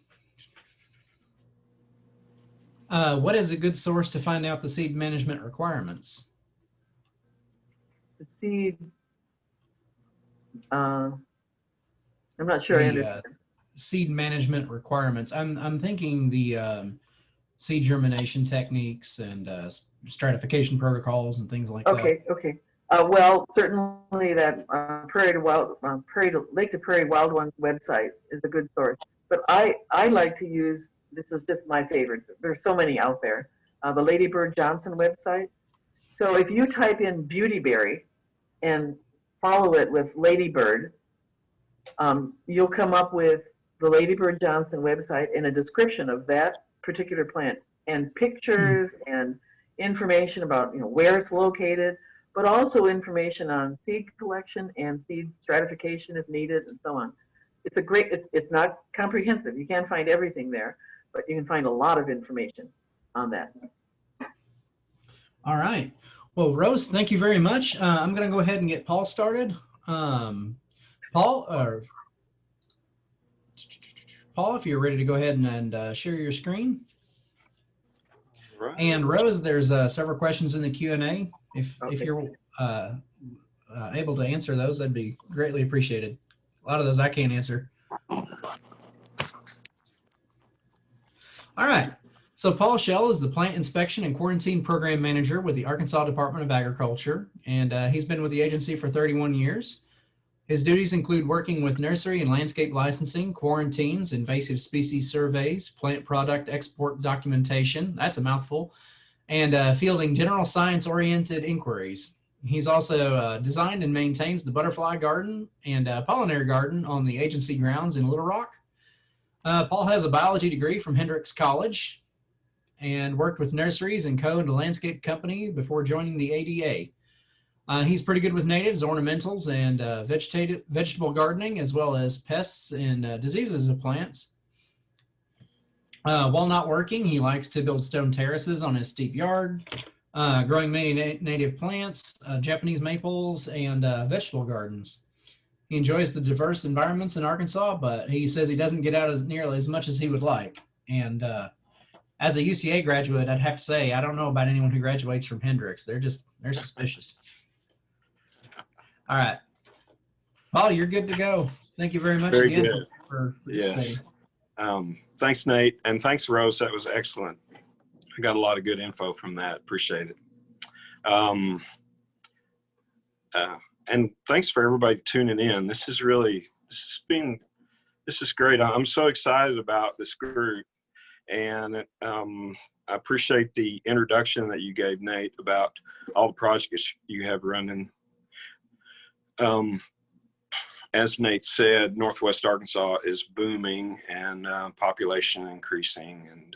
What is a good source to find out the seed management requirements? The seed, I'm not sure I understand. Seed management requirements. I'm thinking the seed germination techniques and stratification protocols and things like that. Okay. Well, certainly that Lake to Prairie Wild Ones website is a good source. But I like to use, this is just my favorite, there's so many out there, the Ladybird Johnson website. So if you type in Beautyberry and follow it with Ladybird, you'll come up with the Ladybird Johnson website and a description of that particular plant and pictures and information about where it's located, but also information on seed collection and seed stratification if needed and so on. It's a great, it's not comprehensive. You can't find everything there, but you can find a lot of information on that. All right. Well, Rose, thank you very much. I'm going to go ahead and get Paul started. Paul, Paul, if you're ready to go ahead and share your screen. Right. And Rose, there's several questions in the Q&A. If you're able to answer those, that'd be greatly appreciated. A lot of those I can't answer. All right. So Paul Shell is the Plant Inspection and Quarantine Program Manager with the Arkansas Department of Agriculture, and he's been with the agency for 31 years. His duties include working with nursery and landscape licensing, quarantines, invasive species surveys, plant product export documentation, that's a mouthful, and fielding general science-oriented inquiries. He's also designed and maintains the butterfly garden and pollinator garden on the agency grounds in Little Rock. Paul has a biology degree from Hendrix College and worked with nurseries and co-owned a landscape company before joining the ADA. He's pretty good with natives, ornamentals, and vegetable gardening, as well as pests and diseases of plants. While not working, he likes to build stone terraces on his steep yard, growing many native plants, Japanese maples, and vegetable gardens. He enjoys the diverse environments in Arkansas, but he says he doesn't get out nearly as much as he would like. And as a UCA graduate, I'd have to say, I don't know about anyone who graduates from Hendrix. They're suspicious. All right. Paul, you're good to go. Thank you very much Very again good. for participating. Yes. Thanks, Nate. And thanks, Rose. That was excellent. I got a lot of good info from that. Appreciate it. And thanks for everybody tuning in. This is great. I'm so excited about this group. And I appreciate the introduction that you gave, Nate, about all the projects you have running. As Nate said, Northwest Arkansas is booming and population increasing and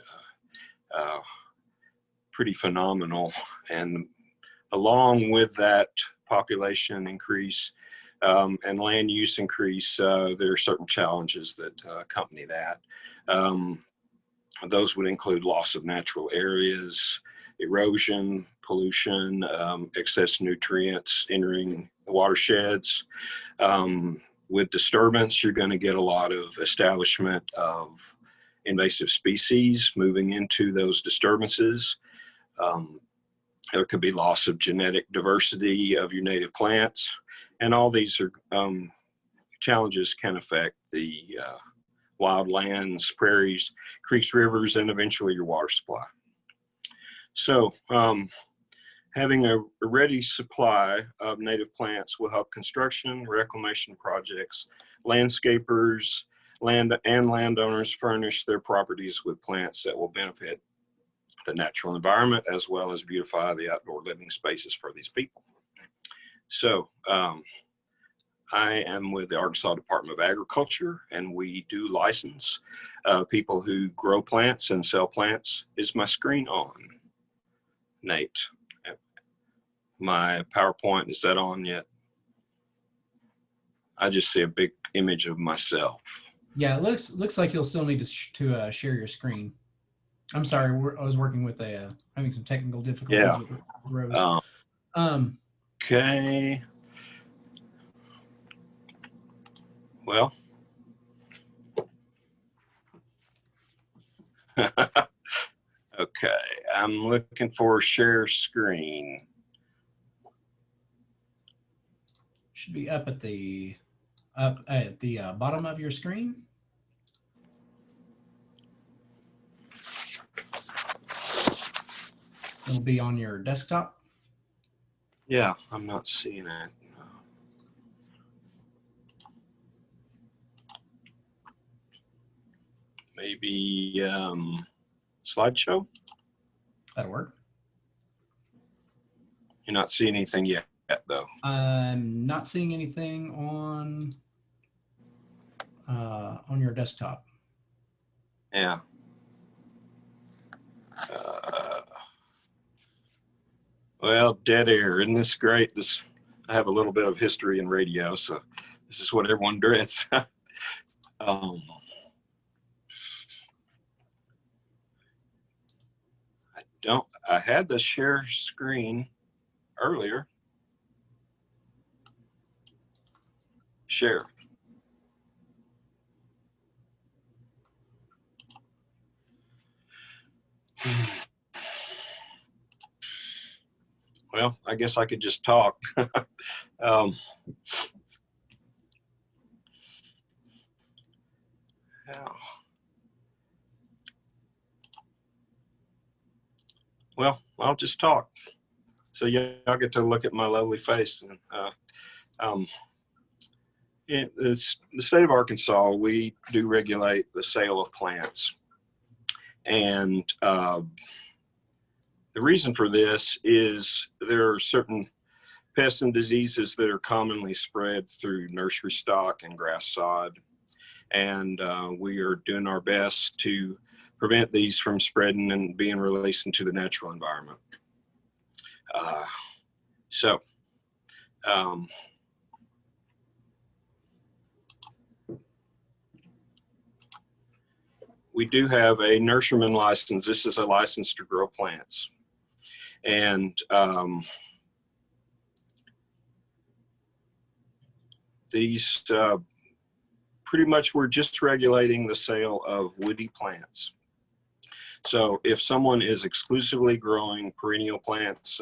pretty phenomenal. And along with that population increase and land use increase, there are certain challenges that accompany that. Those would include loss of natural areas, erosion, pollution, excess nutrients entering the watersheds. With disturbance, you're going to get a lot of establishment of invasive species moving into those disturbances. There could be loss of genetic diversity of your native plants, and all these are challenges can affect the wild lands, prairies, creeks, rivers, and eventually your water supply. So having a ready supply of native plants will help construction, reclamation projects, landscapers, landowners furnish their properties with plants that will benefit the natural environment as well as beautify the outdoor living spaces for these people. So I am with the Arkansas Department of Agriculture, and we do license people who grow plants and sell plants. Is my screen on, Nate? My PowerPoint, is that on yet? I just see a big image of myself. Yeah, it looks like you'll still need to share your screen. I'm sorry, I was working with having some technical difficulties with Rose. Okay. Well. Okay, I'm looking for share screen. Should be up at the bottom of your screen. It'll be on your desktop. Yeah, I'm not seeing it. Maybe slideshow? That'll work. You're not seeing anything yet, though. I'm not seeing anything on your desktop. Yeah. Well, dead air. Isn't this great? I have a little bit of history in radio, so this is what everyone dreads. I had the share screen. earlier. Share. Well, I guess I could just talk. um, yeah. Well, I'll just talk. So y'all get to look at my lovely face. And, in the state of Arkansas, we do regulate the sale of plants. And the reason for this is there are certain pests and diseases that are commonly spread through nursery stock and grass sod. And we are doing our best to prevent these from spreading and being released into the natural environment. We do have a nurseryman license. This is a license to grow plants. And these pretty much we're just regulating the sale of woody plants. So if someone is exclusively growing perennial plants,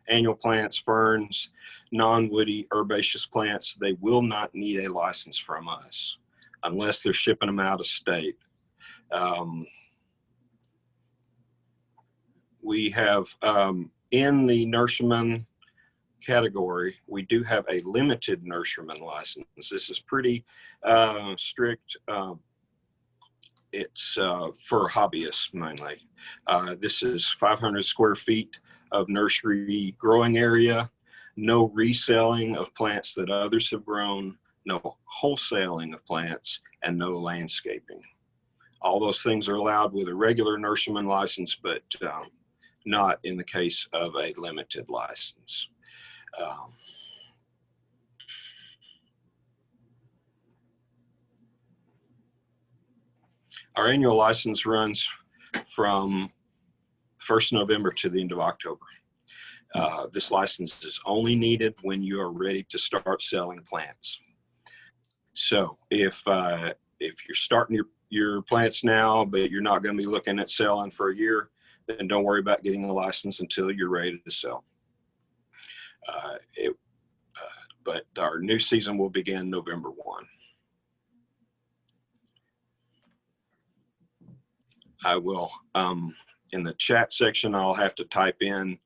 annual plants, ferns, non-woody herbaceous plants, they will not need a license from us unless they're shipping them out of state. We have in the nurseryman category, we do have a limited nurseryman license. This is pretty strict. It's for hobbyists mainly. This is 500 square feet of nursery growing area, no reselling of plants that others have grown, no wholesaling of plants, and no landscaping. All those things are allowed with a regular nurseryman license, but not in the case of a limited license. Our annual license runs from 1st November to the end of October. This license is only needed when you are ready to start selling plants. So if you're starting your plants now, but you're not going to be looking at selling for a year, then don't worry about getting the license until you're ready to sell. But our new season will begin November 1. I will, in the chat section, I'll have to type in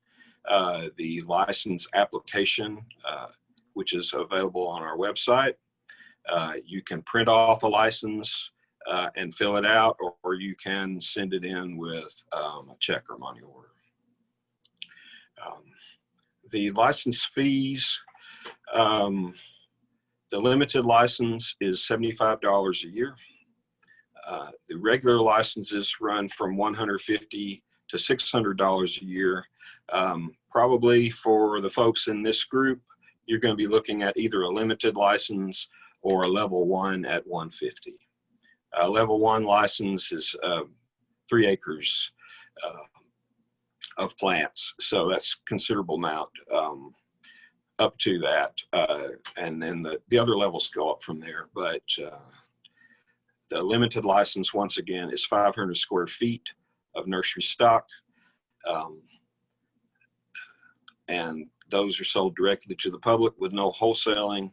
the license application, which is available on our website. You can print off a license and fill it out, or you can send it in with a check or money order. The license fees, the limited license is $75 a year. The regular licenses run from $150 to $600 a year. Probably for the folks in this group, you're going to be looking at either a limited license or a level 1 at $150. Level 1 license is 3 acres of plants, so that's considerable amount up to that, and then the other levels go up from there. But the limited license, once again, is 500 square feet of nursery stock, and those are sold directly to the public with no wholesaling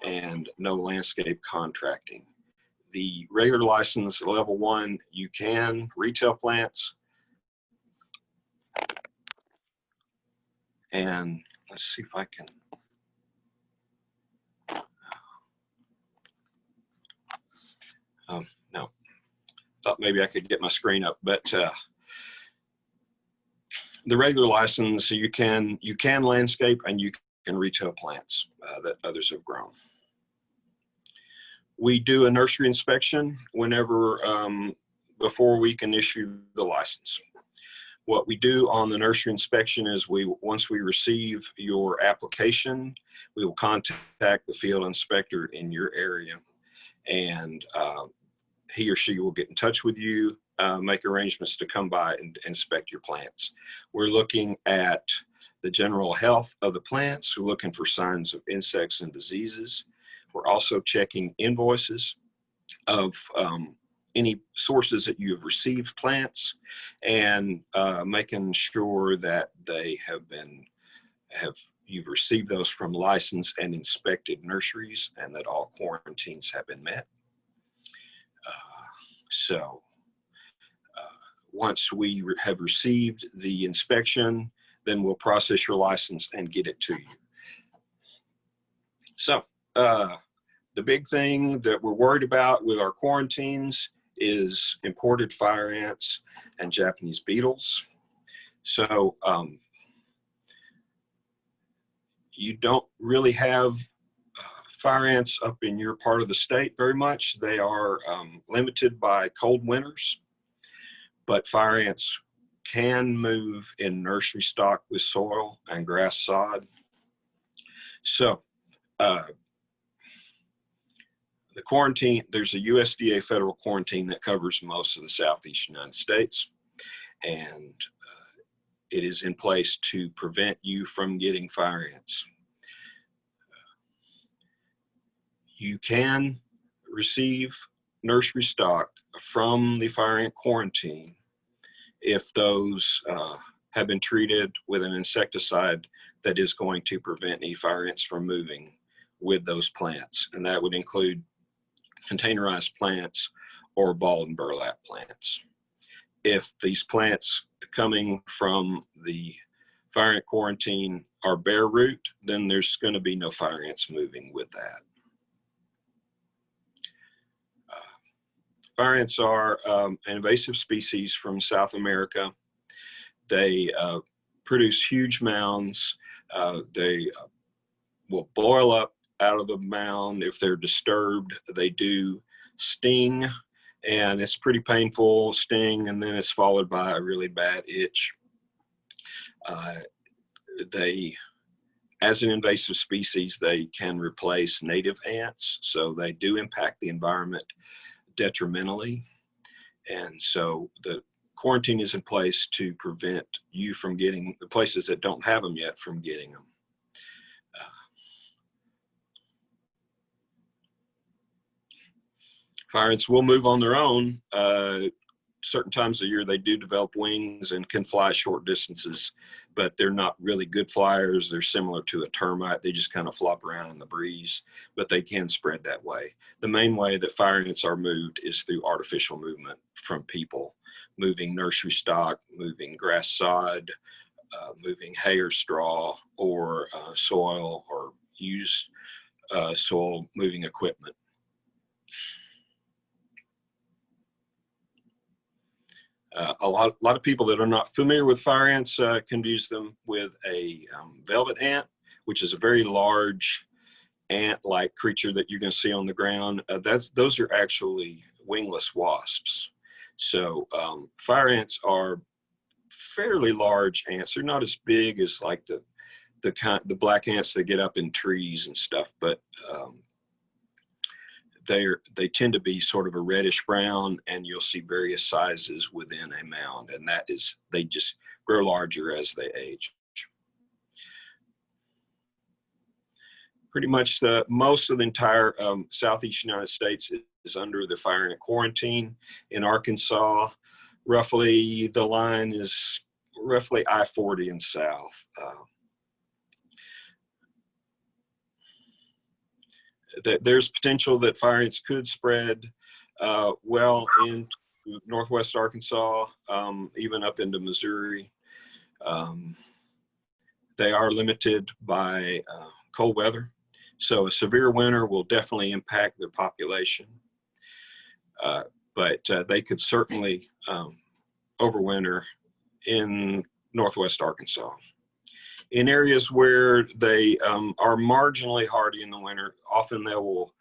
and no landscape contracting. The regular license, level 1, you can retail plants. And let's see if I can. No, thought maybe I could get my screen up, but the regular license, you can landscape and you can retail plants that others have grown. We do a nursery inspection whenever, before we can issue the license. What we do on the nursery inspection is once we receive your application, we will contact the field inspector in your area, and he or she will get in touch with you, make arrangements to come by and inspect your plants. We're looking at the general health of the plants. We're looking for signs of insects and diseases. We're also checking invoices of any sources that you have received plants, and making sure that they you've received those from licensed and inspected nurseries, and that all quarantines have been met. Once we have received the inspection, then we'll process your license and get it to you. So the big thing that we're worried about with our quarantines is imported fire ants and Japanese beetles. So you don't really have fire ants up in your part of the state very much. They are limited by cold winters, but fire ants can move in nursery stock with soil and grass sod. So the quarantine, there's a USDA federal quarantine that covers most of the Southeast United States, and it is in place to prevent you from getting fire ants. You can receive nursery stock from the fire ant quarantine if those have been treated with an insecticide that is going to prevent any fire ants from moving with those plants. And that would include containerized plants or ball and burlap plants. If these plants coming from the fire ant quarantine are bare root, then there's going to be no fire ants moving with that. Fire ants are an invasive species from South America. They produce huge mounds. They will boil up out of the mound if they're disturbed. They do sting, and it's pretty painful sting, and then it's followed by a really bad itch. As an invasive species, they can replace native ants, so they do impact the environment detrimentally. And so the quarantine is in place to prevent you from getting the places that don't have them yet from getting them. Fire ants will move on their own. Certain times of year they do develop wings and can fly short distances, but they're not really good flyers. They're similar to a termite. They just kind of flop around in the breeze, but they can spread that way. The main way that fire ants are moved is through artificial movement from people, moving nursery stock, moving grass sod, moving hay or straw, or soil, or used soil moving equipment. A lot of people that are not familiar with fire ants confuse them with a velvet ant, which is a very large ant-like creature that you're going to see on the ground. Those are actually wingless wasps. So fire ants are fairly large ants. They're not as big as like the black ants that get up in trees and stuff, but they tend to be sort of a reddish brown, and you'll see various sizes within a mound, and they just grow larger as they age. Pretty much most of the entire Southeast United States is under the fire ant quarantine. In Arkansas, roughly the line is roughly I-40 and south. There's potential that fire ants could spread well into Northwest Arkansas, even up into Missouri. They are limited by cold weather, so a severe winter will definitely impact their population, but they could certainly overwinter in Northwest Arkansas. In areas where they are marginally hardy in the winter, often they will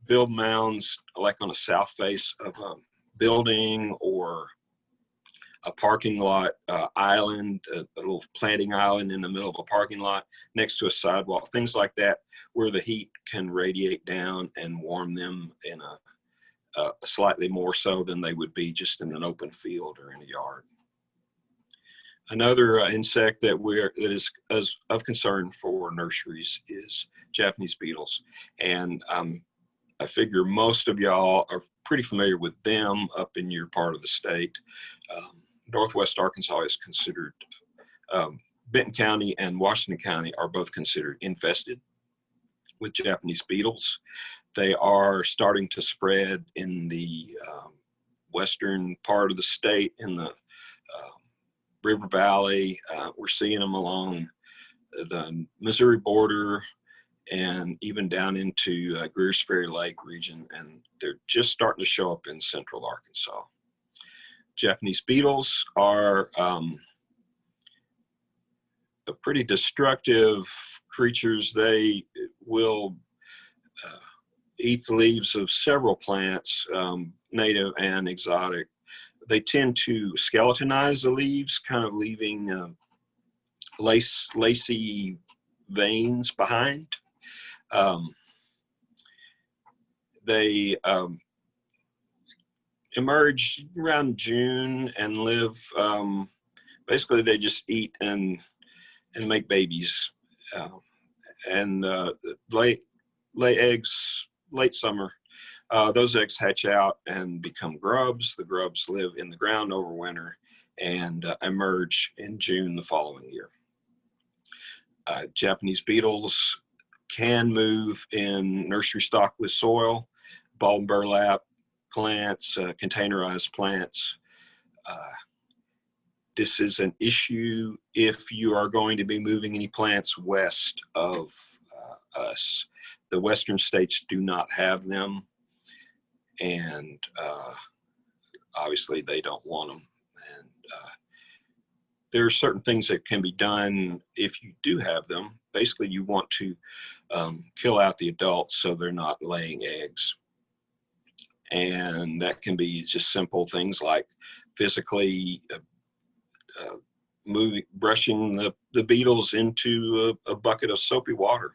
build mounds like on a south face of a building or a parking lot island, a little planting island in the middle of a parking lot next to a sidewalk, things like that, where the heat can radiate down and warm them in a slightly more so than they would be just in an open field or in a yard. Another insect that is of concern for nurseries is Japanese beetles, and I figure most of y'all are pretty familiar with them up in your part of the state. Northwest Arkansas is considered, Benton County and Washington County are both considered infested with Japanese beetles. They are starting to spread in the western part of the state, in the River Valley. We're seeing them along the Missouri border and even down into Greers Ferry Lake region, and they're just starting to show up in central Arkansas. Japanese beetles are pretty destructive creatures. They will eat the leaves of several plants, native and exotic. They tend to skeletonize the leaves, kind of leaving lacy veins behind. They emerge around June and live, basically they just eat and make babies, and lay eggs late summer. Those eggs hatch out and become grubs. The grubs live in the ground over winter and emerge in June the following year. Japanese beetles can move in nursery stock with soil, bulb and burlap plants, containerized plants. This is an issue if you are going to be moving any plants west of us. The western states do not have them, and obviously they don't want them. And there are certain things that can be done if you do have them. Basically, you want to kill out the adults so they're not laying eggs. And that can be just simple things like physically brushing the beetles into a bucket of soapy water.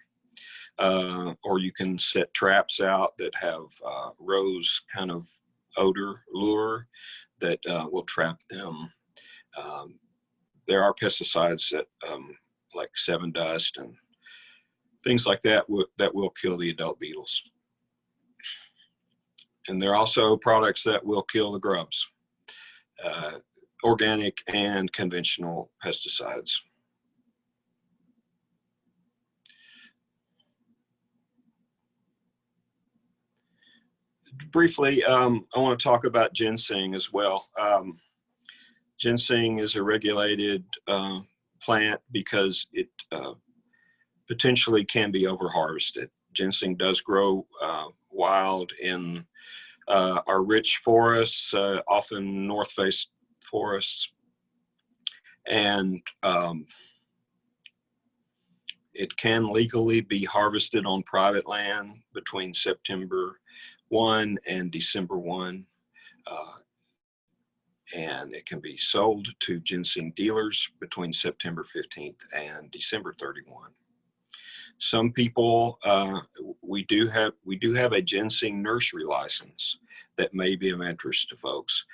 Or you can set traps out that have rose kind of odor lure that will trap them. There are pesticides that like 7-Dust and things like that that will kill the adult beetles. And there are also products that will kill the grubs, organic and conventional pesticides. Briefly, I want to talk about ginseng as well. Ginseng is a regulated plant because it potentially can be over-harvested. Ginseng does grow wild in our rich forests, often north-faced forests, and it can legally be harvested on private land between September 1 and December 1. And it can be sold to ginseng dealers between September 15th and December 31. Some people, we do have a ginseng nursery license that may be of interest to folks.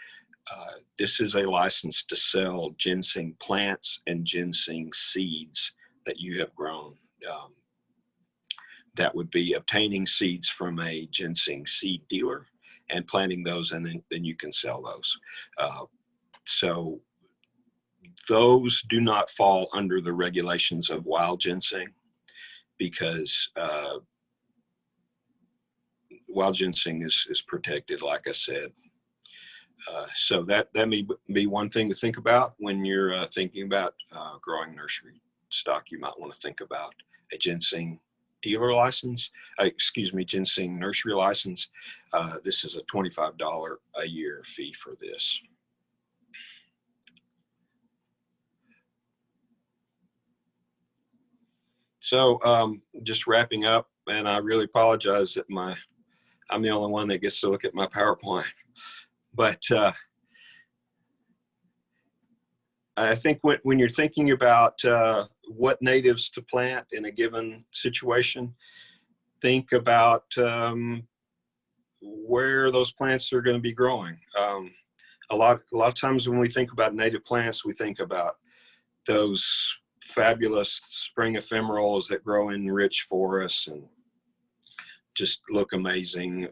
This is a license to sell ginseng plants and ginseng seeds that you have grown. That would be obtaining seeds from a ginseng seed dealer and planting those, and then you can sell those. So those do not fall under the regulations of wild ginseng, because wild ginseng is protected, like I said. So that may be one thing to think about when you're thinking about growing nursery stock. You might want to think about a ginseng dealer license, ginseng nursery license. This is a $25 a year fee for this. So just wrapping up, and I really apologize that I'm the only one that gets to look at my PowerPoint, but I think when you're thinking about what natives to plant in a given situation, think about where those plants are going to be growing. A lot of times when we think about native plants, we think about those fabulous spring ephemerals that grow in rich forests and just look amazing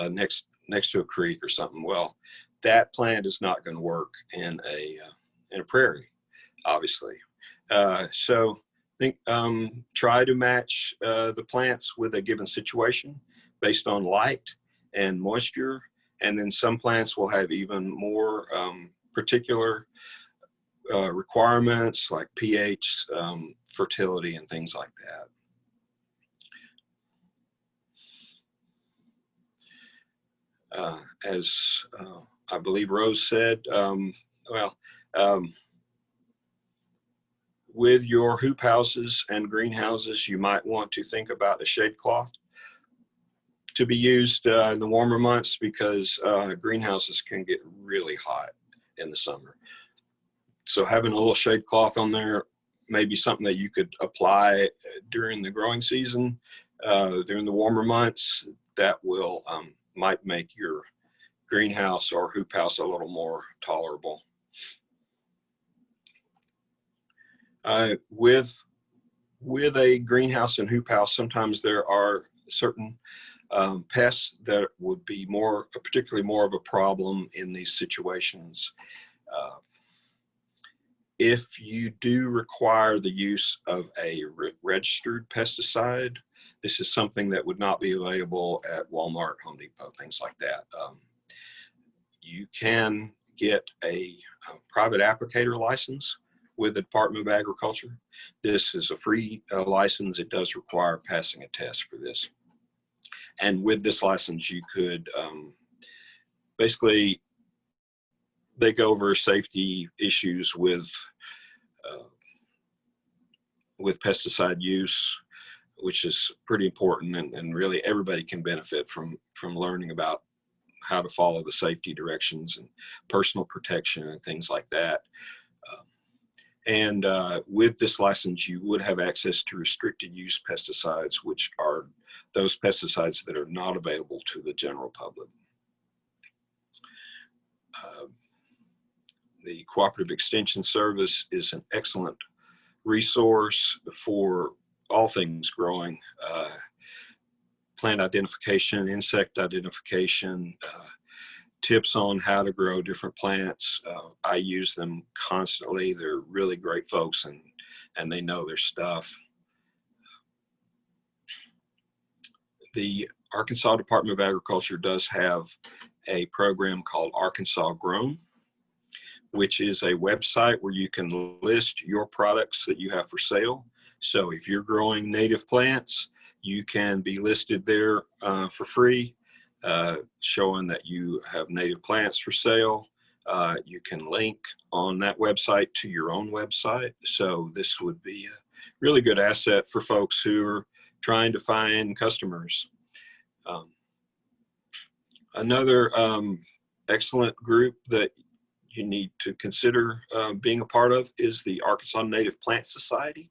next to a creek or something. Well, that plant is not going to work in a prairie, obviously. So think try to match the plants with a given situation based on light and moisture, and then some plants will have even more particular requirements like pH, fertility, and things like that. As I believe Rose said, with your hoop houses and greenhouses, you might want to think about a shade cloth to be used in the warmer months, because greenhouses can get really hot in the summer. So having a little shade cloth on there may be something that you could apply during the growing season, during the warmer months. That will might make your greenhouse or hoop house a little more tolerable. With a greenhouse and hoop house, sometimes there are certain pests that would be particularly more of a problem in these situations. If you do require the use of a registered pesticide, this is something that would not be available at Walmart, Home Depot, things like that. You can get a private applicator license with the Department of Agriculture. This is a free license. It does require passing a test for this. And with this license, you could basically, they go over safety issues with pesticide use, which is pretty important, and really everybody can benefit from learning about how to follow the safety directions and personal protection and things like that. And with this license, you would have access to restricted use pesticides, which are those pesticides that are not available to the general public. The Cooperative Extension Service is an excellent resource for all things growing, plant identification, insect identification, tips on how to grow different plants. I use them constantly. They're really great folks, and they know their stuff. The Arkansas Department of Agriculture does have a program called Arkansas Grown, which is a website where you can list your products that you have for sale. So if you're growing native plants, you can be listed there for free, showing that you have native plants for sale. You can link on that website to your own website. So this would be a really good asset for folks who are trying to find customers. Another excellent group that you need to consider being a part of is the Arkansas Native Plant Society.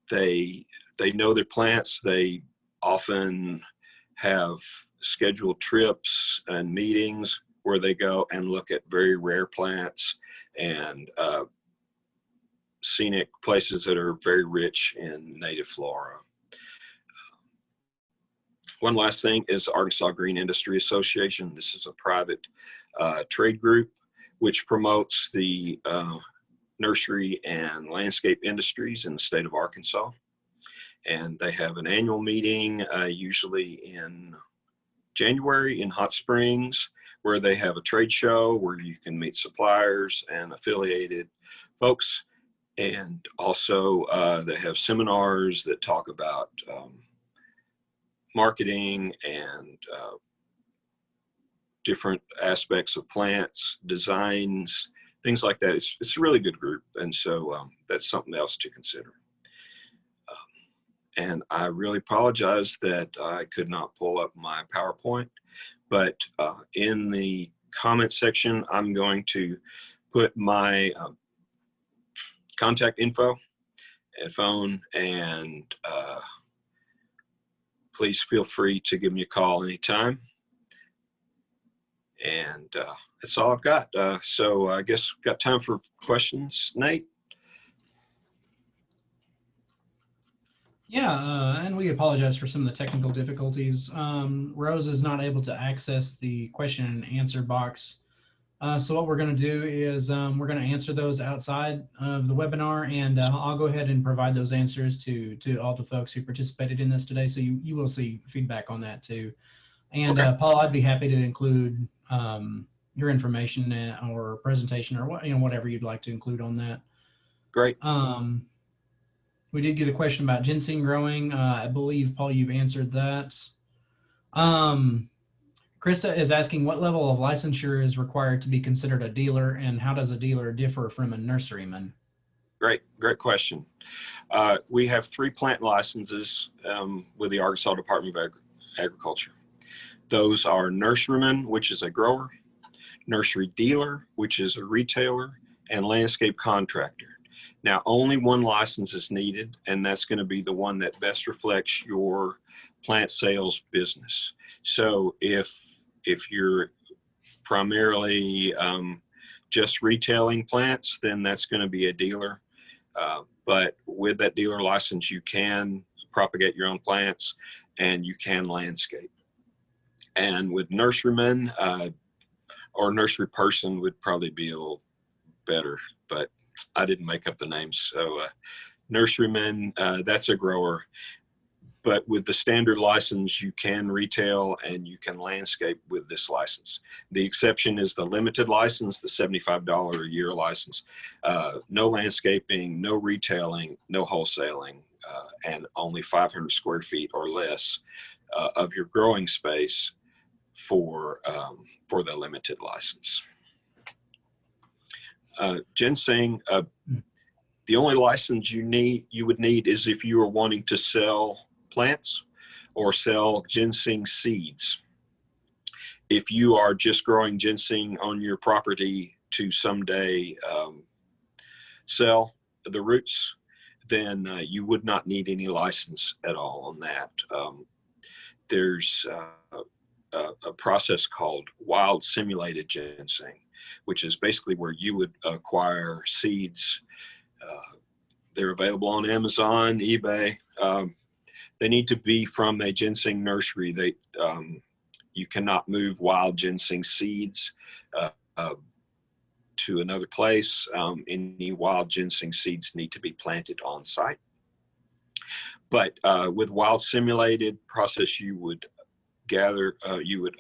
They know their plants. They often have scheduled trips and meetings where they go and look at very rare plants and scenic places that are very rich in native flora. One last thing is Arkansas Green Industry Association. This is a private trade group which promotes the nursery and landscape industries in the state of Arkansas. And they have an annual meeting, usually in January in Hot Springs, where they have a trade show where you can meet suppliers and affiliated folks. And also they have seminars that talk about marketing and different aspects of plants, designs, things like that. It's a really good group. And so that's something else to consider. And I really apologize that I could not pull up my PowerPoint, but in the comment section, I'm going to put my contact info and phone, and please feel free to give me a call anytime. And that's all I've got. So I guess we've got time for questions, Nate. Yeah, and we apologize for some of the technical difficulties. Rose is not able to access the question and answer box. So what we're going to do is we're going to answer those outside of the webinar, and I'll go ahead and provide those answers to all the folks who participated in this today. So you will see feedback on that too. And Okay. Paul, I'd be happy to include your information or presentation or whatever you'd like to include on that. Great. We did get a question about ginseng growing. I believe, Paul, you've answered that. Krista is asking what level of licensure is required to be considered a dealer, and how does a dealer differ from a nurseryman? Great question. We have 3 plant licenses with the Arkansas Department of Agriculture. Those are nurseryman, which is a grower, nursery dealer, which is a retailer, and landscape contractor. Now, only one license is needed, and that's going to be the one that best reflects your plant sales business. So if you're primarily just retailing plants, then that's going to be a dealer. But with that dealer license, you can propagate your own plants and you can landscape. And with nurseryman or nursery person would probably be a little better, but I didn't make up the names. So nurseryman, that's a grower. But with the standard license, you can retail and you can landscape with this license. The exception is the limited license, the $75 a year license. No landscaping, no retailing, no wholesaling, and only 500 square feet or less of your growing space for the limited license. Ginseng, the only license you would need is if you are wanting to sell plants or sell ginseng seeds. If you are just growing ginseng on your property to someday sell the roots, then you would not need any license at all on that. There's a process called wild simulated ginseng, which is basically where you would acquire seeds. They're available on Amazon, eBay. They need to be from a ginseng nursery. You cannot move wild ginseng seeds to another place. Any wild ginseng seeds need to be planted on site. But with wild simulated process, you would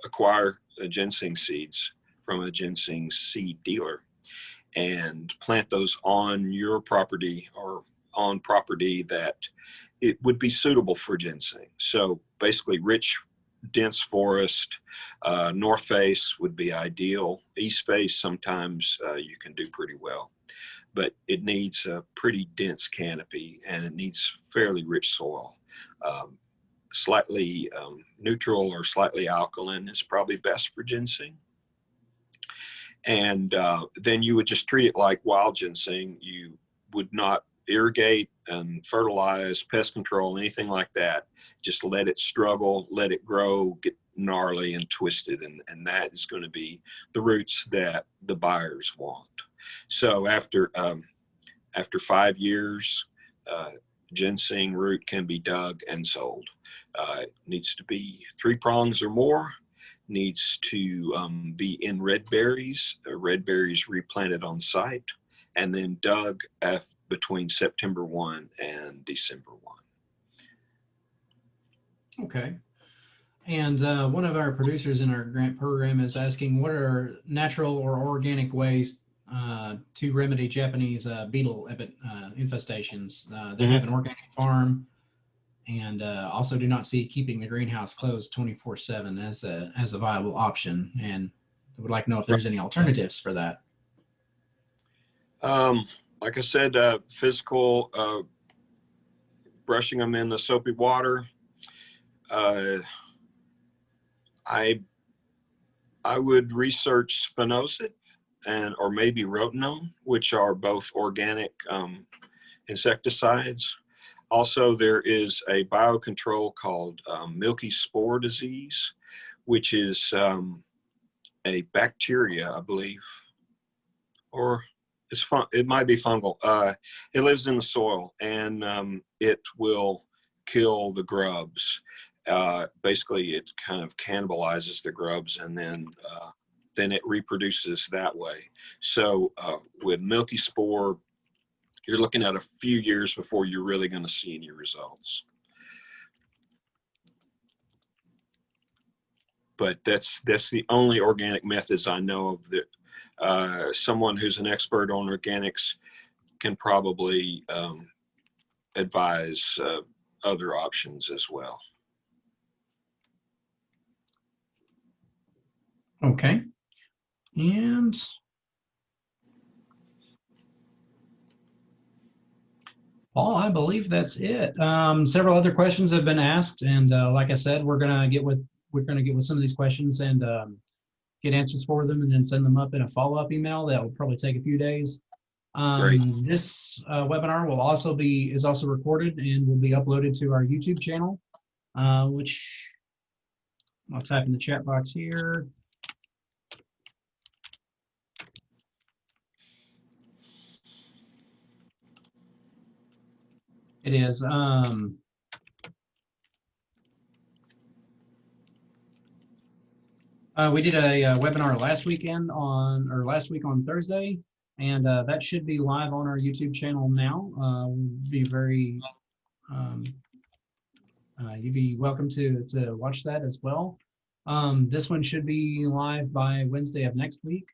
acquire ginseng seeds from a ginseng seed dealer and plant those on your property or on property that it would be suitable for ginseng. So basically rich, dense forest, north face would be ideal. East face, sometimes you can do pretty well, but it needs a pretty dense canopy and it needs fairly rich soil. Slightly neutral or slightly alkaline is probably best for ginseng. And then you would just treat it like wild ginseng. You would not irrigate and fertilize, pest control, anything like that. Just let it struggle, let it grow, get gnarly and twisted. And that is going to be the roots that the buyers want. So after 5 years, ginseng root can be dug and sold. It needs to be 3 prongs or more. Needs to be in red berries replanted on site, and then dug between September 1 and December 1. Okay. And one of our producers in our grant program is asking, what are natural or organic ways to remedy Japanese beetle infestations? They have an organic farm, and also do not see keeping the greenhouse closed 24/7 as a viable option, and would like to know if there's any alternatives for that. Like I said, physical brushing them in the soapy water. I would research spinosad or maybe rotenone, which are both organic insecticides. Also, there is a biocontrol called milky spore disease, which is a bacteria, I believe, or it might be fungal. It lives in the soil, and it will kill the grubs. Basically, it kind of cannibalizes the grubs, and then it reproduces that way. So with milky spore, you're looking at a few years before you're really going to see any results. But that's the only organic methods I know of that someone who's an expert on organics can probably advise other options as well. Okay. And Paul, I believe that's it. Several other questions have been asked, and like I said, we're gonna get with some of these questions and get answers for them, and then send them up in a follow-up email. That will probably take a few days. Great. This webinar is also recorded and will be uploaded to our YouTube channel, which I'll type in the chat box here. It is we did a webinar last week on Thursday, and that should be live on our YouTube channel now. Be very you'd be welcome to watch that as well. This one should be live by Wednesday of next week.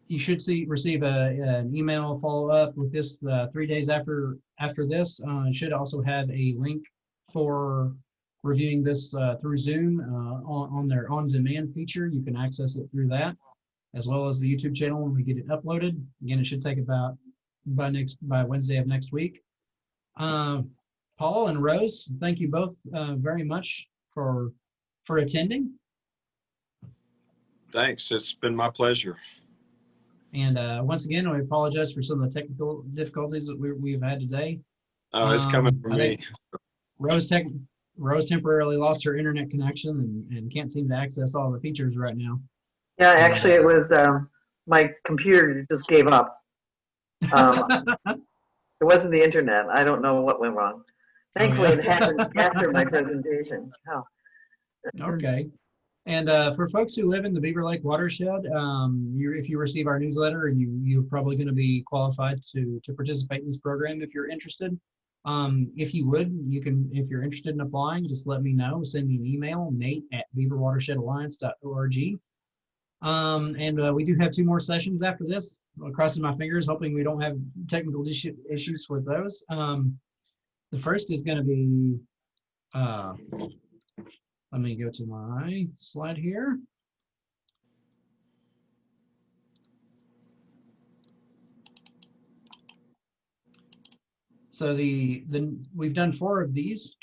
You should receive an email follow up with this 3 days after this. It should also have a link for reviewing this through Zoom on their on-demand feature. You can access it through that, as well as the YouTube channel when we get it uploaded. Again, it should take about by Wednesday of next week. Paul and Rose, thank you both very much for attending. Thanks. It's been my pleasure. And once again, I apologize for some of the technical difficulties that we've had today. Oh, it's coming from me. Rose temporarily lost her internet connection and can't seem to access all the features right now. Yeah, actually, it was my computer just gave up. It wasn't the internet. I don't know what went wrong. Thankfully, it happened after my presentation. Oh. Okay. And for folks who live in the Beaver Lake Watershed, if you receive our newsletter, you're probably going to be qualified to participate in this program if you're interested. If you would, if you're interested in applying, just let me know. Send me an email, nate@beaverwatershedalliance.org. And we do have 2 more sessions after this. I'm crossing my fingers, hoping we don't have technical issues with those. The first is going to be, let me go to my slide here. So we've done 4 of these.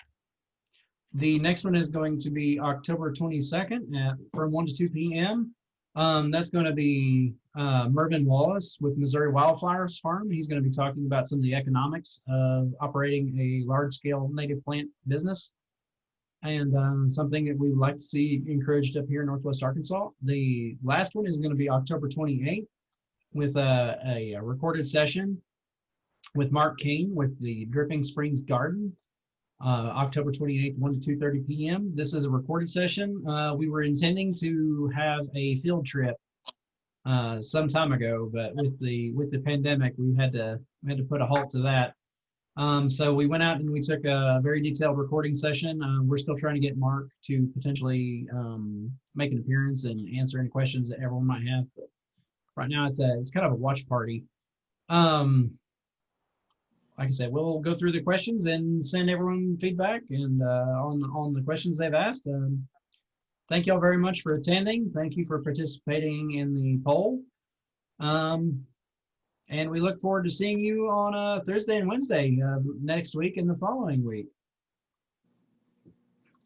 The next one is going to be October 22nd from 1 to 2 p.m. That's going to be Mervyn Wallace with Missouri Wildflowers Farm. He's going to be talking about some of the economics of operating a large-scale native plant business, and something that we would like to see encouraged up here in Northwest Arkansas. The last one is going to be October 28th with a recorded session with Mark Kane with the Dripping Springs Garden, October 28th, 1 to 2:30 p.m. This is a recorded session. We were intending to have a field trip some time ago, but with the pandemic, we had to put a halt to that. So we went out and we took a very detailed recording session. We're still trying to get Mark to potentially make an appearance and answer any questions that everyone might have. But right now, it's kind of a watch party. Like I said, we'll go through the questions and send everyone feedback and on the questions they've asked. Thank you all very much for attending. Thank you for participating in the poll. And we look forward to seeing you on Thursday and Wednesday next week and the following week.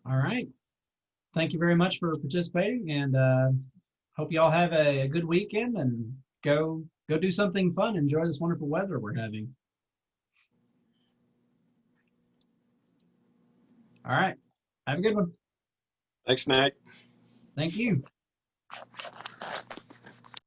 All right. Thank you very much for participating, and hope you all have a good weekend and go do something fun. Enjoy this wonderful weather we're having. All right. Have a good one. Thanks, Nate. Thank you.